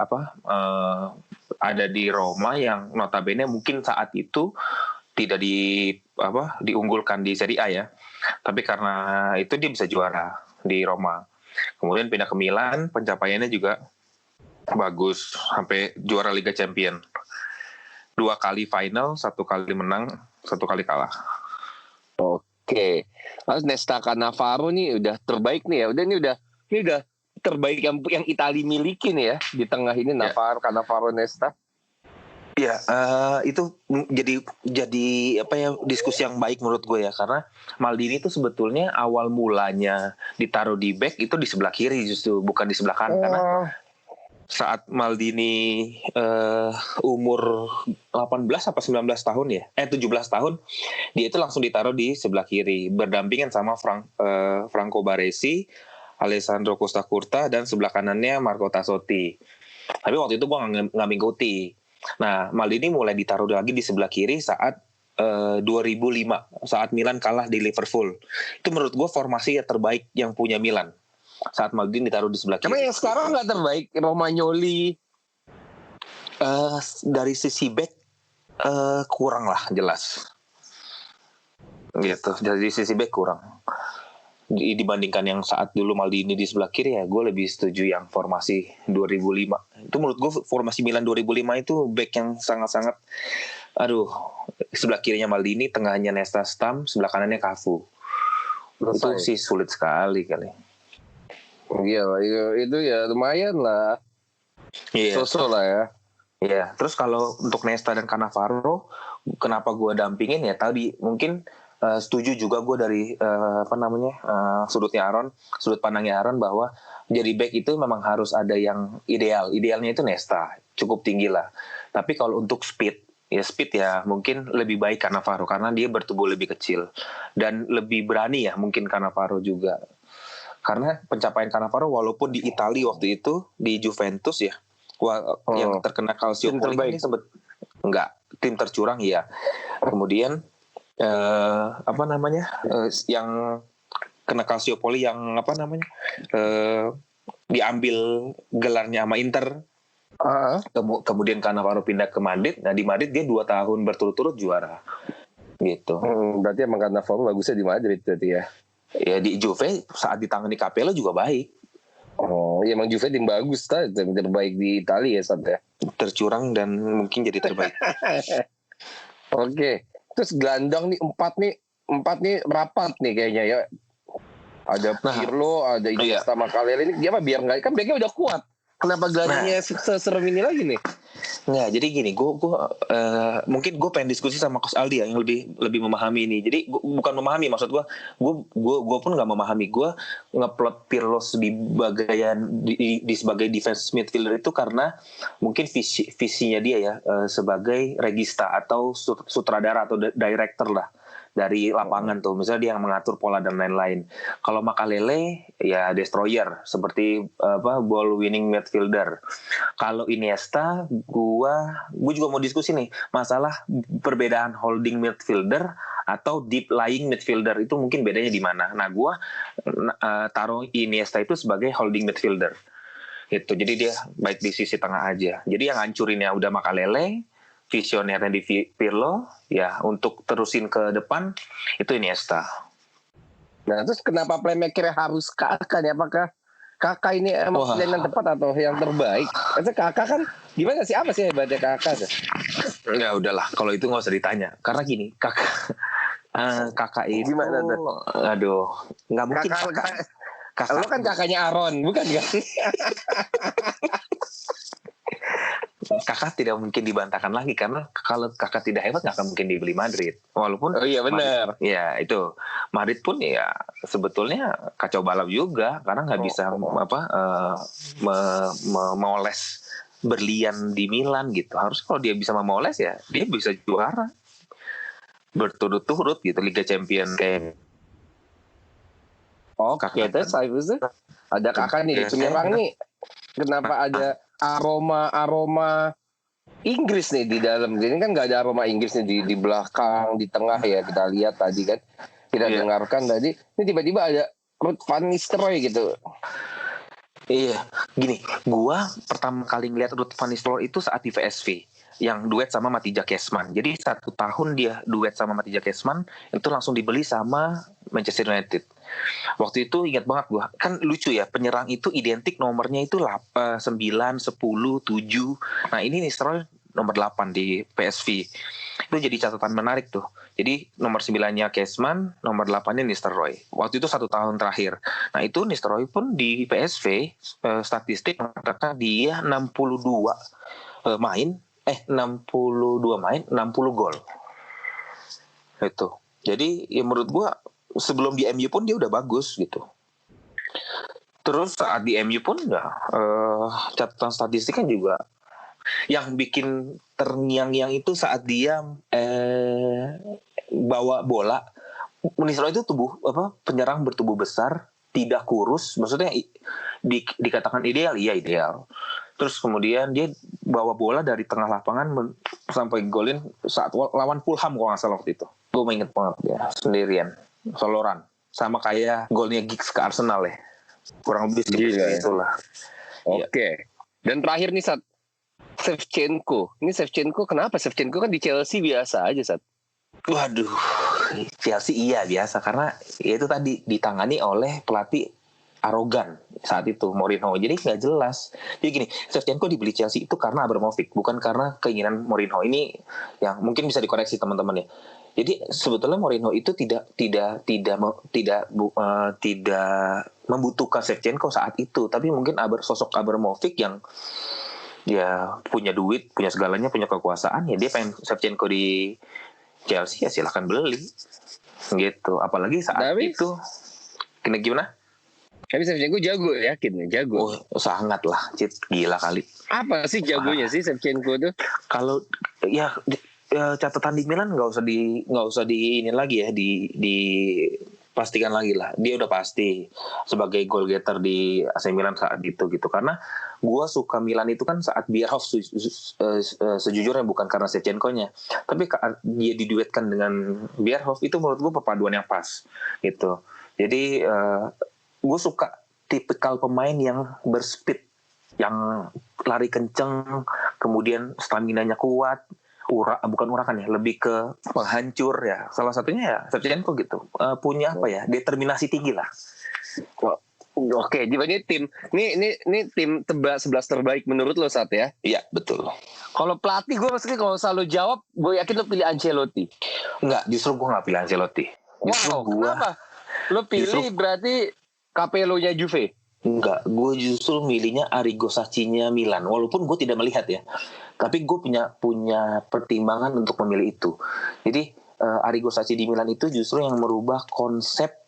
[SPEAKER 3] ada di Roma yang notabene mungkin saat itu tidak diunggulkan di Serie A ya, tapi karena itu dia bisa juara di Roma. Kemudian pindah ke Milan, pencapaiannya juga bagus sampai juara Liga Champion, 2 kali final, 1 kali menang, 1 kali kalah.
[SPEAKER 1] Oke, Nesta Cannavaro nih udah terbaik nih ya. Ini udah terbaik yang Italia miliki nih ya di tengah ini ya. Cannavaro Nesta.
[SPEAKER 3] Ya, itu jadi diskusi yang baik menurut gue ya, karena Maldini itu sebetulnya awal mulanya ditaruh di back itu di sebelah kiri justru, bukan di sebelah kanan. Karena saat Maldini umur 18 apa 19 tahun ya, 17 tahun, dia itu langsung ditaruh di sebelah kiri, berdampingan sama Franco Baresi, Alessandro Costa Curta, dan sebelah kanannya Marco Tassotti. Tapi waktu itu gue nggak mengikuti. Nah, Maldini mulai ditaruh lagi di sebelah kiri saat 2005, saat Milan kalah di Liverpool. Itu menurut gue formasi yang terbaik yang punya Milan. Saat Maldini ditaruh di sebelah kiri.
[SPEAKER 1] Tapi yang sekarang nggak terbaik, Romagnoli.
[SPEAKER 3] Dari sisi back kurang lah jelas. Gitu, dari sisi back kurang. dibandingkan yang saat dulu Maldini di sebelah kiri, ya gue lebih setuju yang formasi 2005. Itu menurut gue formasi Milan 2005 itu back yang sangat-sangat, aduh, sebelah kirinya Maldini, tengahnya Nesta Stam, sebelah kanannya Cafu. Itu sih sulit sekali kali.
[SPEAKER 1] Iya, itu ya lumayan lah.
[SPEAKER 3] Iya.
[SPEAKER 1] Sosok lah ya.
[SPEAKER 3] Iya. Terus kalau untuk Nesta dan Cannavaro, kenapa gue dampingin ya tadi mungkin setuju juga gue dari sudut pandangnya Aaron bahwa jadi back itu memang harus ada yang idealnya itu Nesta, cukup tinggi lah. Tapi kalau untuk speed ya mungkin lebih baik Cannavaro karena dia bertubuh lebih kecil dan lebih berani ya mungkin Cannavaro juga. Karena pencapaian Cannavaro walaupun di Italia waktu itu di Juventus ya, yang terkena Calciopoli ini sempat enggak, tim tercurang ya. Kemudian yang kena Calciopoli yang diambil gelarnya sama Inter. Kemudian Cannavaro pindah ke Madrid. Nah di Madrid dia 2 tahun berturut-turut juara gitu.
[SPEAKER 1] Berarti emang Cannavaro bagusnya di Madrid berarti ya.
[SPEAKER 3] Ya di Juve saat ditangani Capello juga baik.
[SPEAKER 1] Ya emang Juve tim bagus tim terbaik di Italia ya saat ya.
[SPEAKER 3] Tercurang dan mungkin jadi terbaik.
[SPEAKER 1] Oke. Terus gelandang nih 4 nih rapat nih kayaknya ya. Ada Pirlo, ada Iniesta sama Makalele ini dia biar enggak, kan backnya udah kuat. Kenapa gelandangnya seserem ini lagi nih?
[SPEAKER 3] Nggak, jadi gini, mungkin gue pengen diskusi sama Coach Aldi ya, yang lebih memahami ini. Jadi bukan memahami, maksud gue pun nggak memahami. Gue ngeplot Pirlo sebagai defense midfielder itu karena mungkin visinya dia ya sebagai regista atau sutradara atau director lah dari lapangan tuh, misalnya dia yang mengatur pola dan lain-lain. Kalau Makalele ya destroyer seperti ball winning midfielder. Kalau Iniesta, gua juga mau diskusi nih masalah perbedaan holding midfielder atau deep lying midfielder itu mungkin bedanya di mana. Nah, gua taruh Iniesta itu sebagai holding midfielder. Gitu. Jadi dia baik di sisi tengah aja. Jadi yang hancurinnya udah Makalele, visionernya di Pirlo, ya untuk terusin ke depan itu Iniesta.
[SPEAKER 1] Nah terus kenapa playmaker harus Kakak nih? Apakah Kakak ini emang pilihan yang tepat atau yang terbaik? Karena Kakak kan gimana sih, apa sih hebatnya Kakak?
[SPEAKER 3] Ya udahlah, kalau itu nggak usah ditanya. Karena gini, Kakak itu
[SPEAKER 1] gimana tuh?
[SPEAKER 3] Aduh, nggak mungkin.
[SPEAKER 1] Kakak lo kan kakaknya Aaron, bukan kan?
[SPEAKER 3] Kakak tidak mungkin dibantahkan lagi karena kalau Kakak tidak hebat nggak akan mungkin dibeli Madrid. Walaupun
[SPEAKER 1] iya benar.
[SPEAKER 3] Ya itu Madrid pun ya sebetulnya kacau balau juga karena nggak bisa memoles berlian di Milan gitu. Harus kalau dia bisa memoles ya dia bisa juara berturut-turut gitu Liga Champions kayak.
[SPEAKER 1] Terus ada Kakak nih penyerang nih. Kenapa ada aroma Inggris nih di dalam? Ini kan nggak ada aroma Inggris nih di belakang, di tengah ya kita lihat tadi kan, kita dengarkan tadi. Ini tiba-tiba ada Ruud van Nistelrooy gitu.
[SPEAKER 3] Iya, gini, gua pertama kali ngeliat Ruud van Nistelrooy itu saat di VSV yang duet sama Matija Kesman. Jadi 1 tahun dia duet sama Matija Kesman itu langsung dibeli sama Manchester United. Waktu itu ingat banget gue, kan lucu ya, penyerang itu identik nomornya itu 9, 10, 7. Nah ini Nistelrooy nomor 8 di PSV. Itu jadi catatan menarik tuh. Jadi nomor 9-nya Kesman, nomor 8-nya Nistelrooy. Waktu itu 1 tahun terakhir. Nah itu Nistelrooy pun di PSV statistik mengatakan dia 62 main, 60 gol. Itu. Jadi ya menurut gue sebelum di MU pun dia udah bagus gitu. Terus saat di MU pun catatan statistik kan juga yang bikin terngiang-ngiang itu saat dia bawa bola. Nistelrooy itu penyerang bertubuh besar, tidak kurus, maksudnya dikatakan ideal, iya ideal. Terus kemudian dia bawa bola dari tengah lapangan sampai golin saat lawan Fulham kalau nggak salah waktu itu. Gue inget banget ya, sendirian, soloran, sama kayak golnya Giggs ke Arsenal ya, kurang lebih seperti itulah.
[SPEAKER 1] Oke. Dan terakhir nih Shevchenko. Ini Shevchenko kenapa? Shevchenko kan di Chelsea biasa aja
[SPEAKER 3] Waduh, Chelsea iya biasa karena ya itu tadi ditangani oleh pelatih arogan saat itu Mourinho, jadi nggak jelas. Jadi gini, Shevchenko dibeli Chelsea itu karena Abramovich, bukan karena keinginan Mourinho. Ini yang mungkin bisa dikoreksi teman-teman ya. Jadi sebetulnya Mourinho itu tidak membutuhkan Shevchenko saat itu, tapi mungkin sosok Abramovich yang ya punya duit, punya segalanya, punya kekuasaan, ya dia pengen Shevchenko di Chelsea, ya silahkan beli gitu. Apalagi saat itu gimana?
[SPEAKER 1] Tapi Shevchenko jago, yakin nih jago.
[SPEAKER 3] Oh, sangat lah, gila kali.
[SPEAKER 1] Apa sih jagonya sih Shevchenko tuh?
[SPEAKER 3] Kalau ya catatan di Milan nggak usah di ini lagi ya, pastikan lagi lah. Dia udah pasti sebagai goal getter di AC Milan saat itu gitu. Karena gue suka Milan itu kan saat Bierhoff sejujurnya bukan karena Shevchenko-nya, tapi dia diduetkan dengan Bierhoff, itu menurut gue perpaduan yang pas gitu. Jadi gue suka tipikal pemain yang berspeed, yang lari kenceng, kemudian staminanya kuat, bukan urakan ya, lebih ke penghancur ya. Salah satunya ya Shevchenko gitu, punya apa ya, determinasi tinggi lah.
[SPEAKER 1] Oke, jadi ini tim 11 terbaik menurut lo saat ya?
[SPEAKER 3] Iya betul.
[SPEAKER 1] Kalau pelatih gue maksudnya kalau selalu jawab, gue yakin lo pilih Ancelotti.
[SPEAKER 3] Enggak, justru gue nggak pilih Ancelotti.
[SPEAKER 1] Kenapa? Lo pilih berarti Capello-nya Juve?
[SPEAKER 3] Enggak, gue justru milihnya Arrigo Sacchi-nya Milan. Walaupun gue tidak melihat ya, tapi gue punya pertimbangan untuk memilih itu. Jadi Arrigo Sacchi di Milan itu justru yang merubah konsep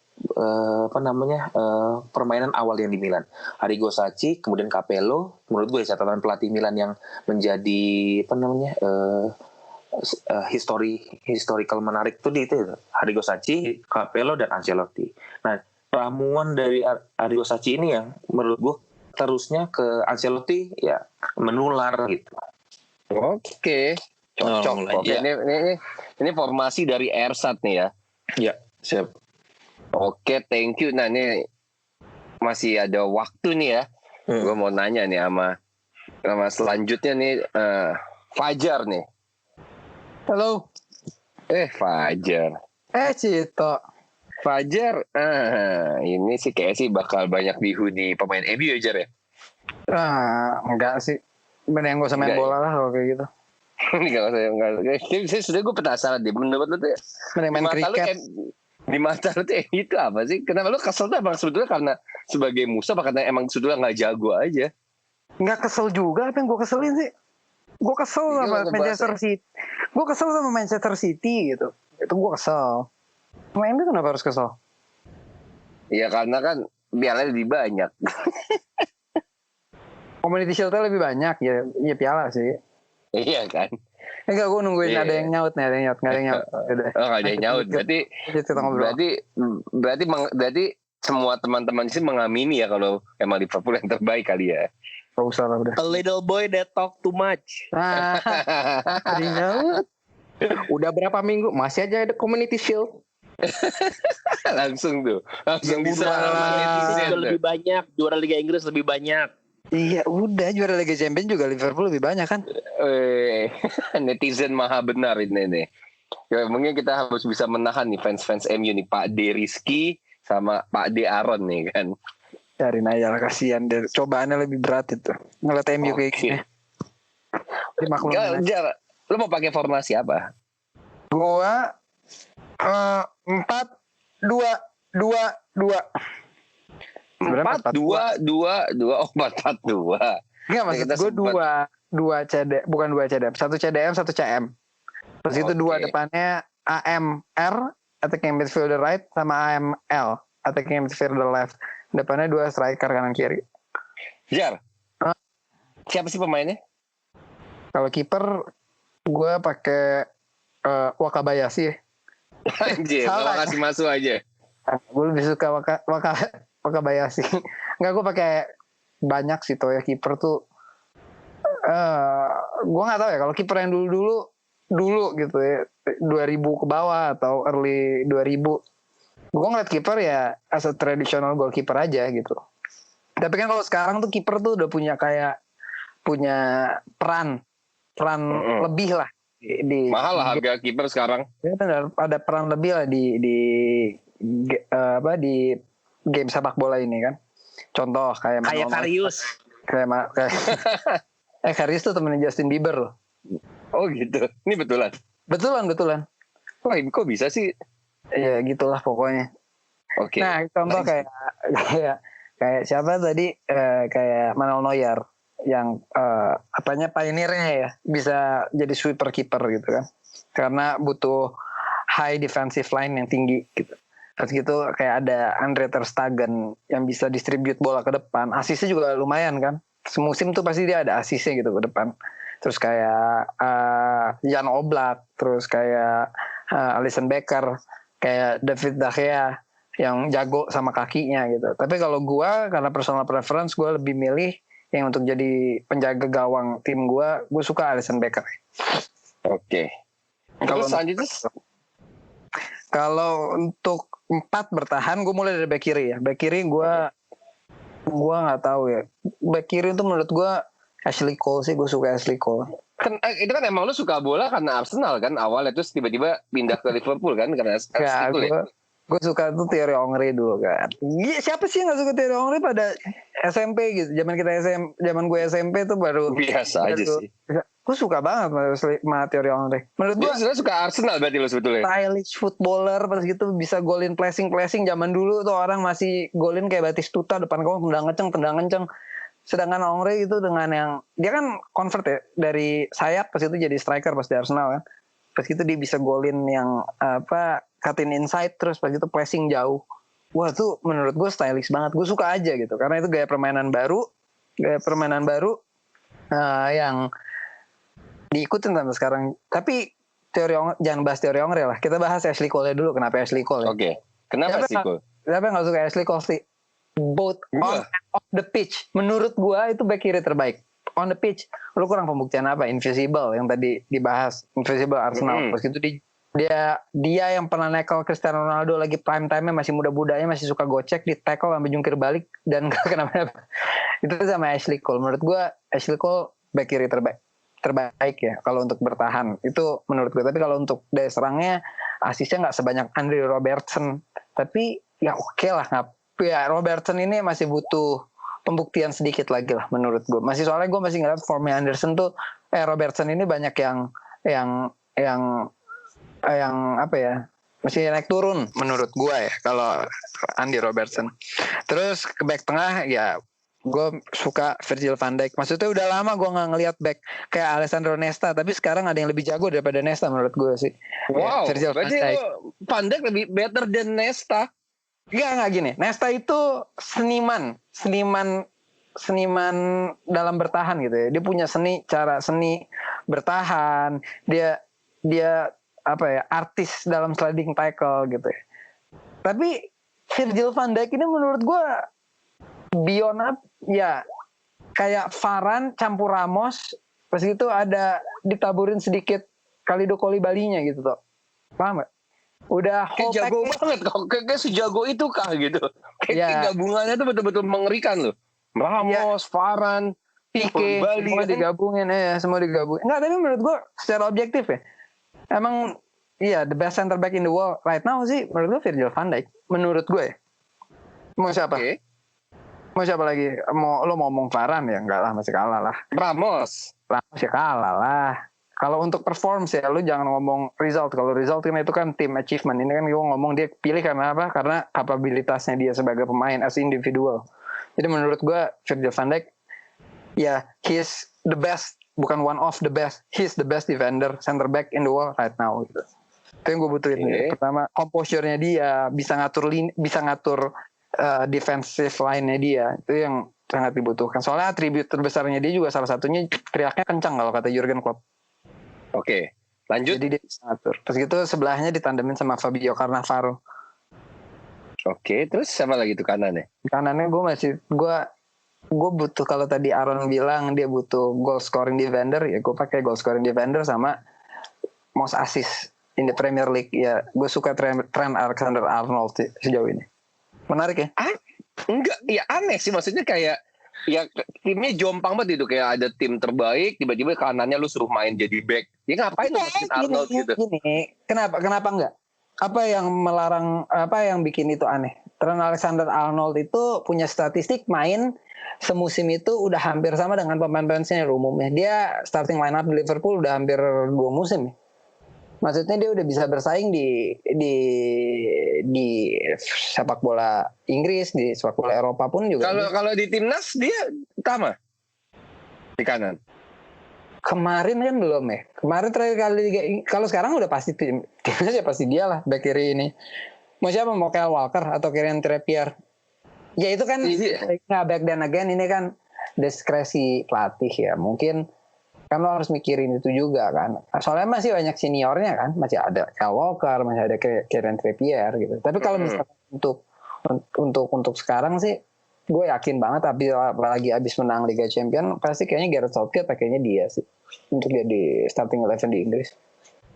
[SPEAKER 3] permainan awal yang di Milan. Arrigo Sacchi, kemudian Capello, menurut gue catatan pelatih Milan yang menjadi historical menarik tuh itu Arrigo Sacchi, Capello dan Ancelotti. Nah, ramuan dari Arrigo Sacchi ini yang menurut gue terusnya ke Ancelotti ya menular gitu.
[SPEAKER 1] Oke, cocok. Oke, ini formasi dari Ersat nih ya.
[SPEAKER 3] Ya, siap.
[SPEAKER 1] Oke, thank you. Nah, ini masih ada waktu nih ya. Gue mau nanya nih sama selanjutnya nih Fajar nih.
[SPEAKER 2] Halo.
[SPEAKER 1] Fajar.
[SPEAKER 2] Cito.
[SPEAKER 1] Fajar, ini sih kayak sih bakal banyak dihuni pemain MU ya Jar ya?
[SPEAKER 2] Enggak sih. Bener yang gak usah main bola lah kalau kayak gitu.
[SPEAKER 1] Sudah gue penasaran deh. Menurut lu tuh
[SPEAKER 2] main kriket.
[SPEAKER 1] Di mata lu tuh itu apa sih? Kenapa lu kesel tuh emang sebetulnya karena sebagai musuh apa karena emang sebetulnya gak jago aja?
[SPEAKER 2] Nggak kesel juga, apa yang gue keselin sih? Gue kesel sama Manchester City. Gue kesel sama Manchester City gitu. Itu gue kesel. Main itu kenapa harus kesel?
[SPEAKER 1] Iya karena kan piala lebih banyak.
[SPEAKER 2] Community Shield-nya lebih banyak ya. Iya piala sih.
[SPEAKER 1] Iya kan.
[SPEAKER 2] Enggak, gue nungguin ada yang nyaut nih, ada yang nyaut. Nggak ada yang nyaut.
[SPEAKER 1] Nggak ada yang nyaut. Berarti semua teman-teman sih mengamini ya kalau emang Liverpool yang terbaik kali ya.
[SPEAKER 2] Gak usah lah udah.
[SPEAKER 4] A little boy that talk too much.
[SPEAKER 2] Ada yang nyaut.
[SPEAKER 5] Udah berapa minggu masih aja ada Community Shield.
[SPEAKER 1] langsung bisa
[SPEAKER 4] lebih banyak, juara Liga Inggris lebih banyak.
[SPEAKER 2] Iya udah, juara Liga Champions juga Liverpool lebih banyak kan.
[SPEAKER 1] Netizen maha benar ini nih. Ya, mungkin kita harus bisa menahan nih fans MU nih, Pak D Rizky sama Pak D Aaron nih kan.
[SPEAKER 2] Cariin aja lah, kasihan deh. Cobaannya lebih berat itu. Ngeliat MU kayak gini.
[SPEAKER 1] Jar, lo mau pakai formasi apa?
[SPEAKER 2] Gua 4-2-2-2.
[SPEAKER 1] 4-2-2-2. Oh, 4-4-2.
[SPEAKER 2] Enggak, maksud gue 2 CD, bukan 2 CDM, 1 CDM, 1 CM. Terus itu 2 depannya AMR, attacking midfielder right, sama AML, attacking midfielder left. Depannya 2 striker kanan kiri.
[SPEAKER 1] Jar, siapa sih pemainnya?
[SPEAKER 2] Kalau kiper gue pakai Wakabayashi.
[SPEAKER 1] Anjir, kalau kasih masuk aja.
[SPEAKER 2] Gue lebih suka Wakabayashi. Enggak, gue pakai banyak sih tuh ya kiper tuh. Gue nggak tahu ya kalau kiper yang dulu gitu ya 2000 ke bawah atau early 2000. Gue ngeliat kiper ya as a traditional goalkeeper aja gitu. Tapi kan kalau sekarang tuh kiper tuh udah punya peran lebih lah
[SPEAKER 1] Mahal lah harga kiper sekarang.
[SPEAKER 2] Ya benar, ada peran lebih lah di game sepak bola ini kan. Contoh kayak
[SPEAKER 4] Karius.
[SPEAKER 2] kayak Karius tuh temennya Justin Bieber loh.
[SPEAKER 1] Oh gitu. Ini betulan.
[SPEAKER 2] Betulan.
[SPEAKER 1] Wah, kok bisa sih?
[SPEAKER 2] Ya gitulah pokoknya.
[SPEAKER 1] Oke.
[SPEAKER 2] Nah, contoh kayak siapa tadi, kayak Manuel Neuer yang pioneernya ya, bisa jadi sweeper keeper gitu kan. Karena butuh high defensive line yang tinggi gitu. Terus gitu kayak ada Andre ter Stegen yang bisa distribute bola ke depan. Asisnya juga lumayan kan. Semusim tuh pasti dia ada asisnya gitu ke depan. Terus kayak Jan Oblak, terus kayak Alisson Becker, kayak David De Gea yang jago sama kakinya gitu. Tapi kalau gue karena personal preference, gue lebih milih yang untuk jadi penjaga gawang tim gue suka Alisson Becker.
[SPEAKER 1] Oke. Kalau selanjutnya,
[SPEAKER 2] kalau untuk 4 bertahan, gue mulai dari back kiri ya. Back kiri gue nggak tahu ya. Back kiri itu menurut gue Ashley Cole sih, gue suka Ashley Cole.
[SPEAKER 1] kan itu kan emang lu suka bola karena Arsenal kan awalnya, terus tiba-tiba pindah ke Liverpool kan karena Ashley Cole.
[SPEAKER 2] Gue suka tuh Thierry Henry dulu kan. Siapa sih yang nggak suka Thierry Henry pada SMP gitu? Zaman gue SMP tuh baru
[SPEAKER 1] biasa aja sih.
[SPEAKER 2] Gue suka banget sama Thierry Henry. Menurut gue
[SPEAKER 1] suka Arsenal berarti lu sebetulnya.
[SPEAKER 2] Stylish footballer, pas gitu bisa golin placing. Zaman dulu tuh orang masih golin kayak Batistuta depan kamu tendang kenceng. Sedangkan Henry itu dengan yang dia kan convert ya dari sayap, pas itu jadi striker pas di Arsenal kan. Pas itu dia bisa golin yang cutting inside, terus pas itu pressing jauh. Wah tuh menurut gue stylish banget. Gue suka aja gitu karena itu gaya permainan baru yang diikutin sampai sekarang. Tapi jangan bahas Thierry Henry lah. Kita bahas Ashley Cole dulu. Kenapa Ashley Cole?
[SPEAKER 1] Oke. Kenapa Ashley Cole?
[SPEAKER 2] Siapa yang nggak suka Ashley Cole sih? Both on and off the pitch. Menurut gue itu back kiri terbaik. On the pitch, lu kurang pembuktian apa? Invisible yang tadi dibahas, Invisible Arsenal. Pas gitu dia yang pernah nekel Cristiano Ronaldo lagi prime time-nya, masih muda-mudanya, masih suka gocek, di tackle sampai jungkir balik dan gak kenapa-napa. Itu sama Ashley Cole. Menurut gue Ashley Cole back kiri terbaik ya kalau untuk bertahan. Itu menurut gue. Tapi kalau untuk daya serangnya, asisnya nggak sebanyak Andrew Robertson. Tapi ya oke lah. Ya Robertson ini masih butuh pembuktian sedikit lagi lah menurut gue. Soalnya gue masih ngeliat formnya Anderson tuh, Robertson ini banyak yang apa ya, masih naik turun menurut gue ya kalau Andy Robertson. Terus ke back tengah ya gue suka Virgil van Dijk. Maksudnya udah lama gue nggak ngeliat back kayak Alessandro Nesta, tapi sekarang ada yang lebih jago daripada Nesta menurut gue sih.
[SPEAKER 1] Wow,
[SPEAKER 2] Virgil van Dijk.
[SPEAKER 1] Van Dijk lebih better than Nesta.
[SPEAKER 2] Enggak gini. Nesta itu seniman dalam bertahan gitu ya. Dia punya cara seni bertahan. Dia artis dalam sliding tackle gitu ya. Tapi Virgil van Dijk ini menurut gue beyond ya, kayak Varane campur Ramos, pas gitu ada ditaburin sedikit Kalidou Koulibaly-nya gitu tuh. Paham gak? Udah
[SPEAKER 1] kayak jago banget kok, kayak sejago itu kah gitu. Kayak gabungannya tuh betul-betul mengerikan loh. Ramos, Varane,
[SPEAKER 2] Pique, semua digabungin. Enggak, tapi menurut gue secara objektif ya, emang iya the best center back in the world right now sih menurut gue Virgil van Dijk. Menurut gue ya. Mau siapa?
[SPEAKER 1] Okay.
[SPEAKER 2] Mau siapa lagi? Lo mau ngomong Varane ya? Enggak lah, masih kalah lah.
[SPEAKER 1] Ramos
[SPEAKER 2] ya kalah lah. Kalau untuk perform ya, lu jangan ngomong result. Kalau result kan itu kan team achievement. Ini kan gue ngomong dia pilih karena apa? Karena kapabilitasnya dia sebagai pemain as individual. Jadi menurut gue Virgil van Dijk, ya he's the best, bukan one of the best. He's the best defender center back in the world right now. Gitu. Itu yang gue butuhin. Okay. Pertama, composure-nya dia, bisa ngatur defensive line-nya dia. Itu yang sangat dibutuhkan. Soalnya atribut terbesarnya dia juga salah satunya teriaknya kencang kalau kata Jurgen Klopp.
[SPEAKER 1] Oke, lanjut.
[SPEAKER 2] Jadi dia bisa ngatur. Terus gitu sebelahnya ditandemin sama Fabio Cannavaro.
[SPEAKER 1] Oke, terus siapa lagi tuh kanannya?
[SPEAKER 2] Kanannya gue butuh, kalau tadi Aaron bilang dia butuh goal scoring defender, ya gue pakai goal scoring defender sama most assist in the Premier League. Ya gue suka Trent Alexander-Arnold sejauh ini. Menarik ya?
[SPEAKER 1] Enggak, ya aneh sih, maksudnya kayak ya timnya jompang banget itu, kayak ada tim terbaik tiba-tiba kanannya lu suruh main jadi back. Dia ngapain masukin Arnold gitu?
[SPEAKER 2] Gini, kenapa enggak? Apa yang melarang, apa yang bikin itu aneh? Trent Alexander-Arnold itu punya statistik main semusim itu udah hampir sama dengan pemain-pemain senior umumnya. Dia starting lineup di Liverpool udah hampir 2 musim ya. Maksudnya dia udah bisa bersaing di sepak bola Inggris, di sepak bola Eropa pun juga.
[SPEAKER 1] Kalau di timnas dia utama di kanan.
[SPEAKER 2] Kemarin kan belum ya. Kemarin terakhir kali kalau sekarang udah pasti timnas ya pasti dia lah back kiri ini. Mau siapa? Mau Kyle Walker atau Kieran Trippier? Ya itu kan nggak back dan again ini kan diskresi pelatih ya. Mungkin kan lo harus mikirin itu juga kan. Soalnya masih banyak seniornya kan. Masih ada Kyle Walker, masih ada Kieran Trippier gitu. Tapi kalau misalkan untuk sekarang sih gue yakin banget, apalagi abis menang Liga Champions pasti kayaknya Gareth Southgate pakainya dia sih untuk jadi starting 11 di Inggris.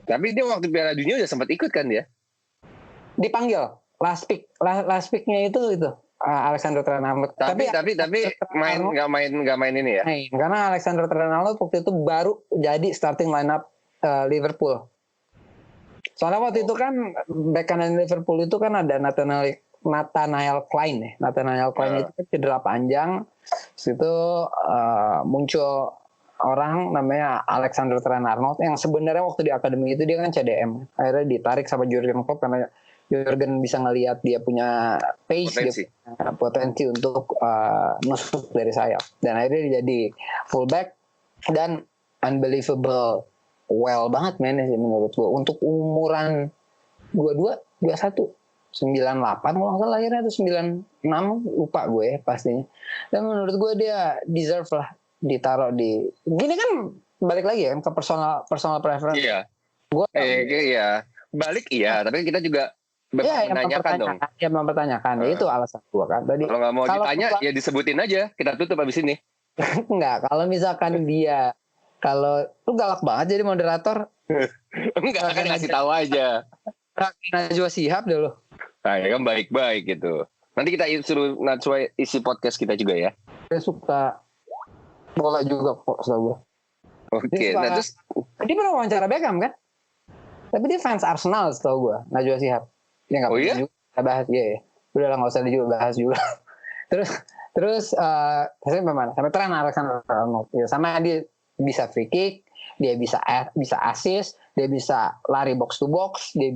[SPEAKER 1] Tapi dia waktu Piala Dunia udah sempat ikut kan dia?
[SPEAKER 2] Dipanggil last picknya itu Alexander Trent-Arnold. Tapi
[SPEAKER 1] nggak main ini ya?
[SPEAKER 2] Karena Alexander Trent-Arnold waktu itu baru jadi starting lineup Liverpool. Soalnya waktu itu kan back kanan Liverpool itu kan ada Nathaniel Clyne ya. Nathaniel Clyne itu cedera panjang. Situ muncul orang namanya Alexander Trent-Arnold yang sebenarnya waktu di akademi itu dia kan CDM. Akhirnya ditarik sama Jurgen Klopp karena Jurgen bisa ngelihat dia punya pace, dia punya potensi untuk nusuk dari sayap. Dan akhirnya dia jadi fullback dan unbelievable well banget mainnya sih menurut gue. Untuk umuran 22, 21, 98 kalau nggak salah lahirnya atau 96 lupa gue ya pastinya. Dan menurut gue dia deserve lah ditaruh di gini kan balik lagi ya ke personal preference.
[SPEAKER 1] Iya.
[SPEAKER 2] Gue
[SPEAKER 1] iya balik iya tapi kita juga menanyakan dong.
[SPEAKER 2] Ya mempertanyakan ya itu alasan gue kan. Tadi
[SPEAKER 1] kalau nggak mau ditanya ya disebutin aja kita tutup abis ini.
[SPEAKER 2] Enggak kalau misalkan dia kalau lu galak banget jadi moderator.
[SPEAKER 1] Enggak kan ngasih tahu aja.
[SPEAKER 2] Najwa Shihab deh lo.
[SPEAKER 1] Nah, ya kan baik-baik gitu. Nanti kita suruh Najwa isi podcast kita juga ya.
[SPEAKER 2] Dia suka bola juga kok setahu gue.
[SPEAKER 1] Oke, nah terus
[SPEAKER 2] dia pernah wawancara Beckham kan? Tapi dia fans Arsenal setahu gue, Najwa Shihab. Dia nggak
[SPEAKER 1] iya?
[SPEAKER 2] juga kita bahas ya. Udah lah nggak usah bahas juga. terus saya memang sampai Trent Alexander-Arnold ya, sama dia bisa free kick, dia bisa assist, dia bisa lari box to box, dia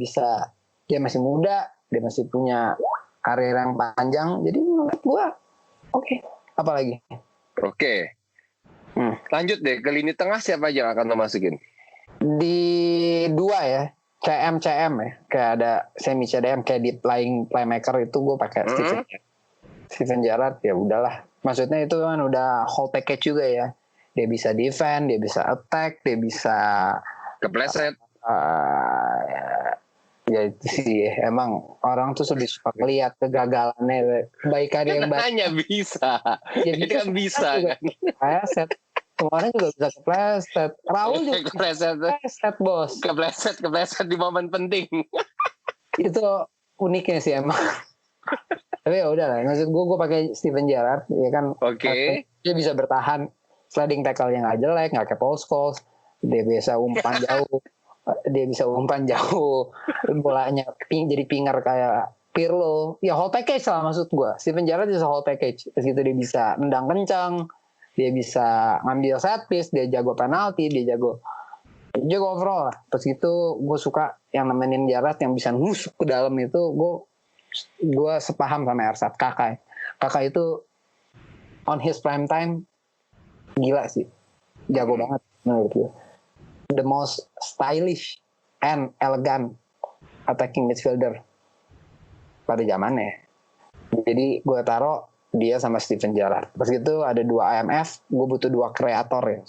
[SPEAKER 2] masih muda, dia masih punya karir yang panjang. Jadi menurut gue oke. Apalagi?
[SPEAKER 1] Oke. Lanjut deh ke lini tengah siapa aja yang akan lo masukin?
[SPEAKER 2] Di 2 ya, CM ya, kayak ada semi CDM kayak di playmaker itu gue pakai Steven Gerrard ya udahlah. Maksudnya itu kan udah whole package juga ya. Dia bisa defend, dia bisa attack, dia bisa
[SPEAKER 1] kepleset.
[SPEAKER 2] Ya itu sih emang orang tuh lebih suka lihat kegagalannya baik ada yang
[SPEAKER 1] hanya bisa. Ya, itu kan bisa kan.
[SPEAKER 2] Kepleset. Kemarin juga bisa kepleset. Raul juga kepleset bos.
[SPEAKER 1] Kepleset di momen penting.
[SPEAKER 2] Itu uniknya sih emang. Tapi ya udah lah. Maksud gue pakai Steven Gerrard ya kan.
[SPEAKER 1] Oke.
[SPEAKER 2] Dia bisa bertahan. Sliding tackle-nya nggak jelek, nggak kayak Paul Scholes. Dia bisa umpan jauh. Bolanya jadi pinger kayak Pirlo. Ya whole package lah maksud gue. Steven Gerrard bisa whole package. Terus gitu dia bisa nendang kencang. Dia bisa ngambil set piece, dia jago penalti, dia jago overall lah. Terus gitu gue suka yang nemenin Gerrard yang bisa nusuk ke dalam itu. Gue sepaham sama Ersat Kakak. Kakak itu on his prime time gila sih, jago banget menurut gue. The most stylish and elegant attacking midfielder pada zamannya. Jadi gue taruh dia sama Steven Gerrard. Terus gitu ada 2 IMF, gue butuh 2 kreator ya.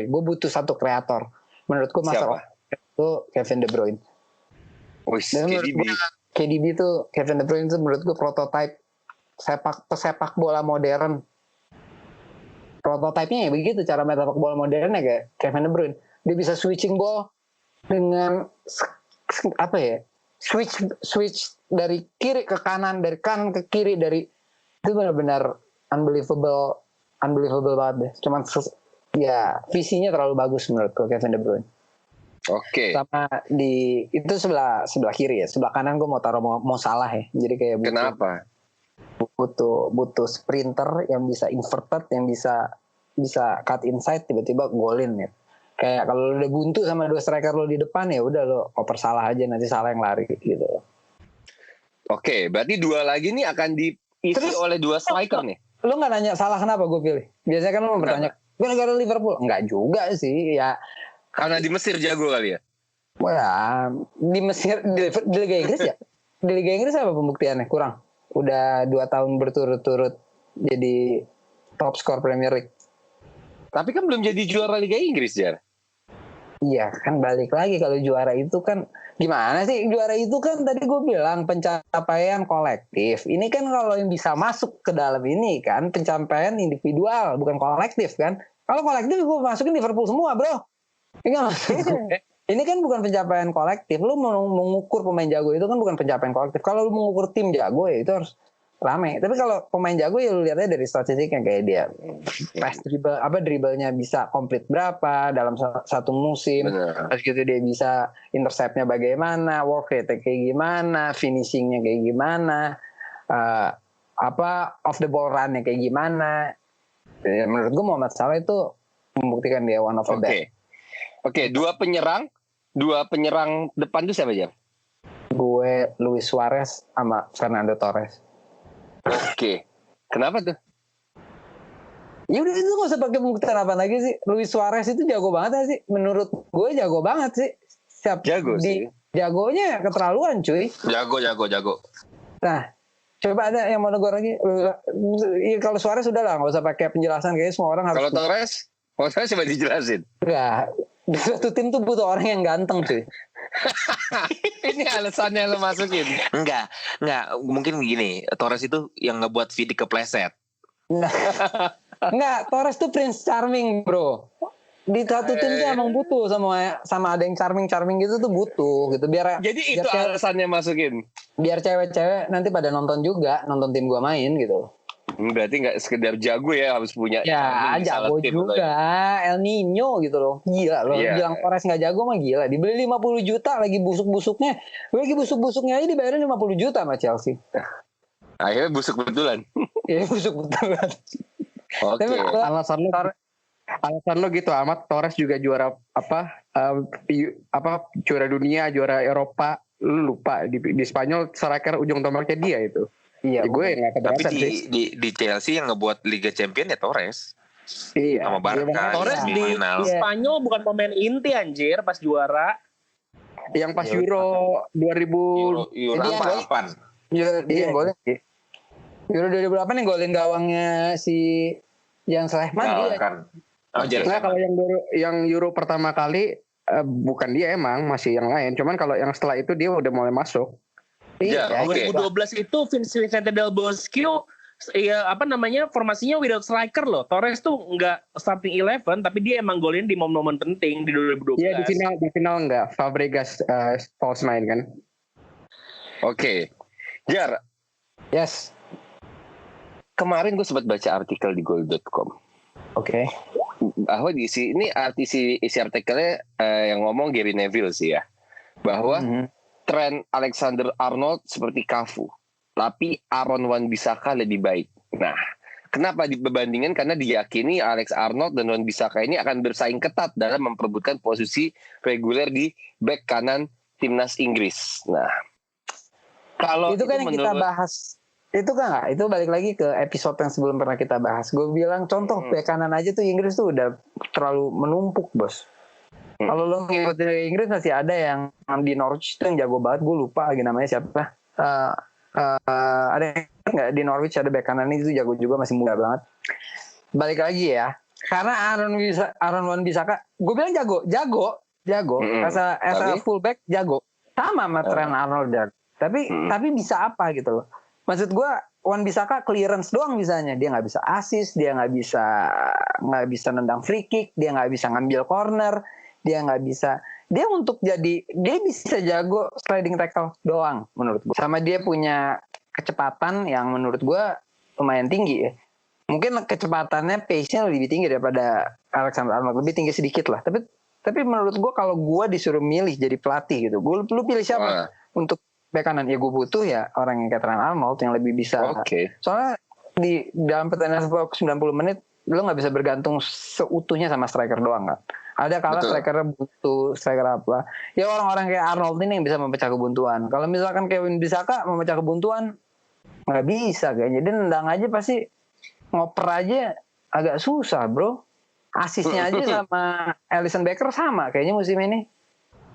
[SPEAKER 2] Gue butuh 1 kreator. Menurut gue masa itu Kevin De Bruyne. KDB tuh Kevin De Bruyne itu menurut gue prototipe pesepak bola modern. Prototipenya ya begitu cara main sepak bola modern ya kayak Kevin De Bruyne. Dia bisa switching ball dengan apa ya? Switch dari kiri ke kanan, dari kanan ke kiri, itu benar-benar unbelievable banget deh. Cuman ya visinya terlalu bagus menurut gue Kevin De Bruyne.
[SPEAKER 1] Oke.
[SPEAKER 2] Sama di itu sebelah kiri ya, sebelah kanan gue mau taruh mau Salah ya. Jadi kayak
[SPEAKER 1] Kenapa?
[SPEAKER 2] butuh sprinter yang bisa inverted, yang bisa cut inside tiba-tiba golin ya. Kayak kalau udah buntu sama 2 striker lo di depan ya udah lo oper Salah aja, nanti Salah yang lari gitu.
[SPEAKER 1] Oke, berarti 2 lagi nih akan diisi
[SPEAKER 2] Terus,
[SPEAKER 1] oleh 2 striker nih.
[SPEAKER 2] Lo nggak nanya Salah kenapa gue pilih? Biasanya kan lo bertanya gara-gara Liverpool. Enggak juga sih ya.
[SPEAKER 1] Karena di Mesir jago kali ya.
[SPEAKER 2] Wah, di Mesir di Liga Inggris ya. Di Liga Inggris apa pembuktiannya? Kurang. Udah 2 tahun berturut-turut jadi top skor Premier League.
[SPEAKER 1] Tapi kan belum jadi juara Liga Inggris, Jar.
[SPEAKER 2] Iya kan balik lagi kalau juara itu kan gimana sih, juara itu kan tadi gue bilang pencapaian kolektif. Ini kan kalau yang bisa masuk ke dalam ini kan pencapaian individual bukan kolektif kan. Kalau kolektif gue masukin Liverpool semua bro. Ini ini kan bukan pencapaian kolektif. Lu mengukur pemain jago itu kan bukan pencapaian kolektif. Kalau lu mengukur tim jago ya itu harus rame. Tapi kalau pemain jago ya lu lihatnya dari statistiknya, kayak dia pass dribblenya bisa komplit berapa dalam satu musim.
[SPEAKER 1] Benar.
[SPEAKER 2] Terus gitu dia bisa interceptnya bagaimana, work rate kayak gimana, finishingnya kayak gimana, off the ball runnya kayak gimana. Ya, menurut gue Mohamed Salah itu membuktikan dia one of the best.
[SPEAKER 1] Oke, 2 penyerang depan itu siapa, Jar?
[SPEAKER 2] Gue Luis Suarez sama Fernando Torres.
[SPEAKER 1] Oke. Kenapa tuh?
[SPEAKER 2] Ya udah itu gak usah pakai pembuktian apa lagi sih. Luis Suarez itu jago banget sih. Menurut gue jago banget sih.
[SPEAKER 1] Jago sih.
[SPEAKER 2] Jagonya keterlaluan cuy.
[SPEAKER 1] Jago.
[SPEAKER 2] Nah, coba ada yang mau negor lagi. Kalau Suarez udah lah, gak usah pakai penjelasan. Kayaknya semua orang harus.
[SPEAKER 1] Kalau Torres coba dijelasin.
[SPEAKER 2] Enggak. Di satu tim tuh butuh orang yang ganteng cuy.
[SPEAKER 1] Ini alasannya lo masukin.
[SPEAKER 3] Enggak, mungkin begini, Torres itu yang ngebuat Vidic kepleset.
[SPEAKER 2] Enggak, Torres tuh Prince Charming bro. Di satu tim tuh emang butuh sama ada yang charming gitu tuh butuh gitu biar.
[SPEAKER 1] Jadi itu alasannya masukin.
[SPEAKER 2] Biar cewek-cewek nanti pada nonton tim gua main gitu.
[SPEAKER 1] Berarti nggak sekedar jago ya, harus punya.
[SPEAKER 2] Ya jago juga ya. El Nino gitu loh. Gila loh.
[SPEAKER 1] Yeah.
[SPEAKER 2] Bilang Torres gak jago mah gila. Dibeli 50 juta lagi busuk-busuknya. Lagi busuk-busuknya aja dibayarin 50 juta sama Chelsea.
[SPEAKER 1] Akhirnya busuk betulan.
[SPEAKER 2] Iya busuk betulan.
[SPEAKER 1] Oke.
[SPEAKER 5] Alasan lo gitu amat. Torres juga juara juara dunia, juara Eropa. Lu lupa di Spanyol striker ujung tombaknya dia itu.
[SPEAKER 2] Iya,
[SPEAKER 5] gue nggak keberatan
[SPEAKER 3] Tapi
[SPEAKER 5] sih.
[SPEAKER 3] di Chelsea yang ngebuat Liga Champion ya Torres.
[SPEAKER 5] Iya.
[SPEAKER 3] Sama Barca.
[SPEAKER 4] Torres di
[SPEAKER 3] final.
[SPEAKER 4] Spanyol bukan pemain inti anjir pas juara.
[SPEAKER 5] Yang pas Euro 2000
[SPEAKER 3] Euro 8.
[SPEAKER 2] Dia golin. Euro 2008 yang golin gawangnya si yang Sleman dia.
[SPEAKER 3] Kan.
[SPEAKER 5] Nah, kalau yang Euro pertama kali bukan dia emang, masih yang lain. Cuman kalau yang setelah itu dia udah mulai masuk.
[SPEAKER 1] Iya, oke.
[SPEAKER 4] 2012 itu Vicente Del Bosque formasinya without striker loh. Torres tuh nggak starting 11 tapi dia emang golin di momen-momen penting di 2012.
[SPEAKER 5] Iya, di final enggak. Fabregas false main kan.
[SPEAKER 1] Oke. Jar,
[SPEAKER 2] Yes.
[SPEAKER 1] kemarin gue sempat baca artikel di goal.com.
[SPEAKER 2] Oke.
[SPEAKER 1] Bahwa isi artikelnya yang ngomong Gary Neville sih ya. Bahwa tren Alexander-Arnold seperti Cafu, tapi Aaron Wan-Bissaka lebih baik. Nah, kenapa dibandingkan? Karena diyakini Alex Arnold dan Wan-Bissaka ini akan bersaing ketat dalam memperebutkan posisi reguler di bek kanan timnas Inggris. Nah, kalau
[SPEAKER 2] itu kan yang kita bahas. Itu kan itu balik lagi ke episode yang sebelum pernah kita bahas. Gue bilang contoh bek kanan aja tuh Inggris tuh udah terlalu menumpuk, bos. Kalau lo ngikutin Liga Inggris masih ada yang di Norwich itu yang jago banget, gue lupa lagi namanya siapa. Ada yang nggak di Norwich ada bek kanan itu jago juga, masih muda banget. Balik lagi ya, karena Aaron Wan-Bissaka, gue bilang jago. As a fullback jago, sama Trent Arnold jago. Tapi bisa apa gitu loh? Maksud gue Wan-Bissaka clearance doang bisanya, dia nggak bisa assist, dia nggak bisa nendang free kick, dia nggak bisa ngambil corner. Dia nggak bisa, dia bisa jago sliding tackle doang menurut gue. Sama dia punya kecepatan yang menurut gue lumayan tinggi ya. Mungkin kecepatannya pace-nya lebih tinggi daripada Alexander Arnold, lebih tinggi sedikit lah. Tapi Tapi menurut gue kalau gue disuruh milih jadi pelatih gitu, lu pilih siapa untuk bek kanan? Ya gue butuh ya orang yang kayak Trent Arnold yang lebih bisa. Soalnya di dalam pertandingan 90 menit lu nggak bisa bergantung seutuhnya sama striker doang kan. Ada kala striker butuh striker apa? Ya orang-orang kayak Arnold ini yang bisa memecah kebuntuan. Kalau misalkan Kevin Bisaka memecah kebuntuan nggak bisa kayaknya. Dia nendang aja pasti ngoper aja agak susah bro. Asisnya aja sama Alisson Becker sama kayaknya musim ini.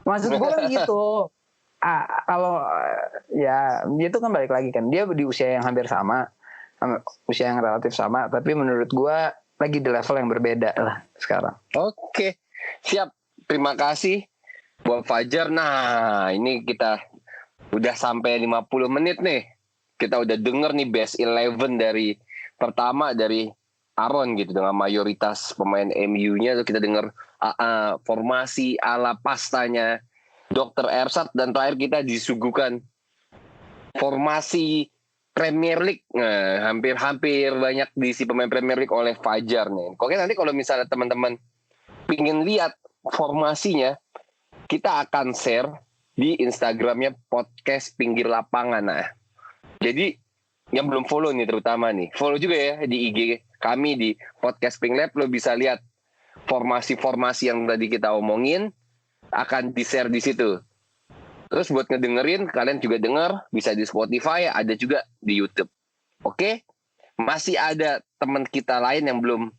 [SPEAKER 2] Maksud gue kan gitu. Kalau ya itu kan balik lagi kan dia di usia yang hampir sama, usia yang relatif sama, tapi menurut gue lagi di level yang berbeda lah sekarang.
[SPEAKER 1] Oke, siap. Terima kasih buat Fajar. Nah, ini kita udah sampai 50 menit nih. Kita udah denger nih best 11 dari pertama dari Aaron gitu dengan mayoritas pemain MU-nya. Kita denger formasi ala pastanya Dr. Ersat, dan terakhir kita disuguhkan formasi Premier League. Nah, hampir banyak diisi pemain Premier League oleh Fajar nih. Pokoknya nanti kalau misalnya teman-teman pingin lihat formasinya, kita akan share di Instagramnya podcast Pinggir Lapangan. Nah, jadi yang belum follow nih terutama nih, follow juga ya di IG kami di podcast Ping Lab. Lo bisa lihat formasi-formasi yang tadi kita omongin akan di-share di situ. Terus buat ngedengerin, kalian juga denger, bisa di Spotify, ada juga di YouTube. Oke? Masih ada teman kita lain yang belum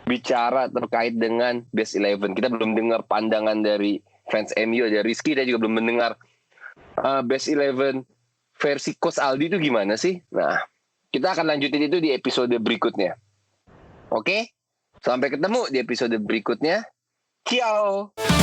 [SPEAKER 1] bicara terkait dengan Best 11. Kita belum dengar pandangan dari fans MU, ada Rizky, dan juga belum mendengar Best 11 versi Coach Aldi itu gimana sih? Nah, kita akan lanjutin itu di episode berikutnya. Oke? Sampai ketemu di episode berikutnya. Ciao!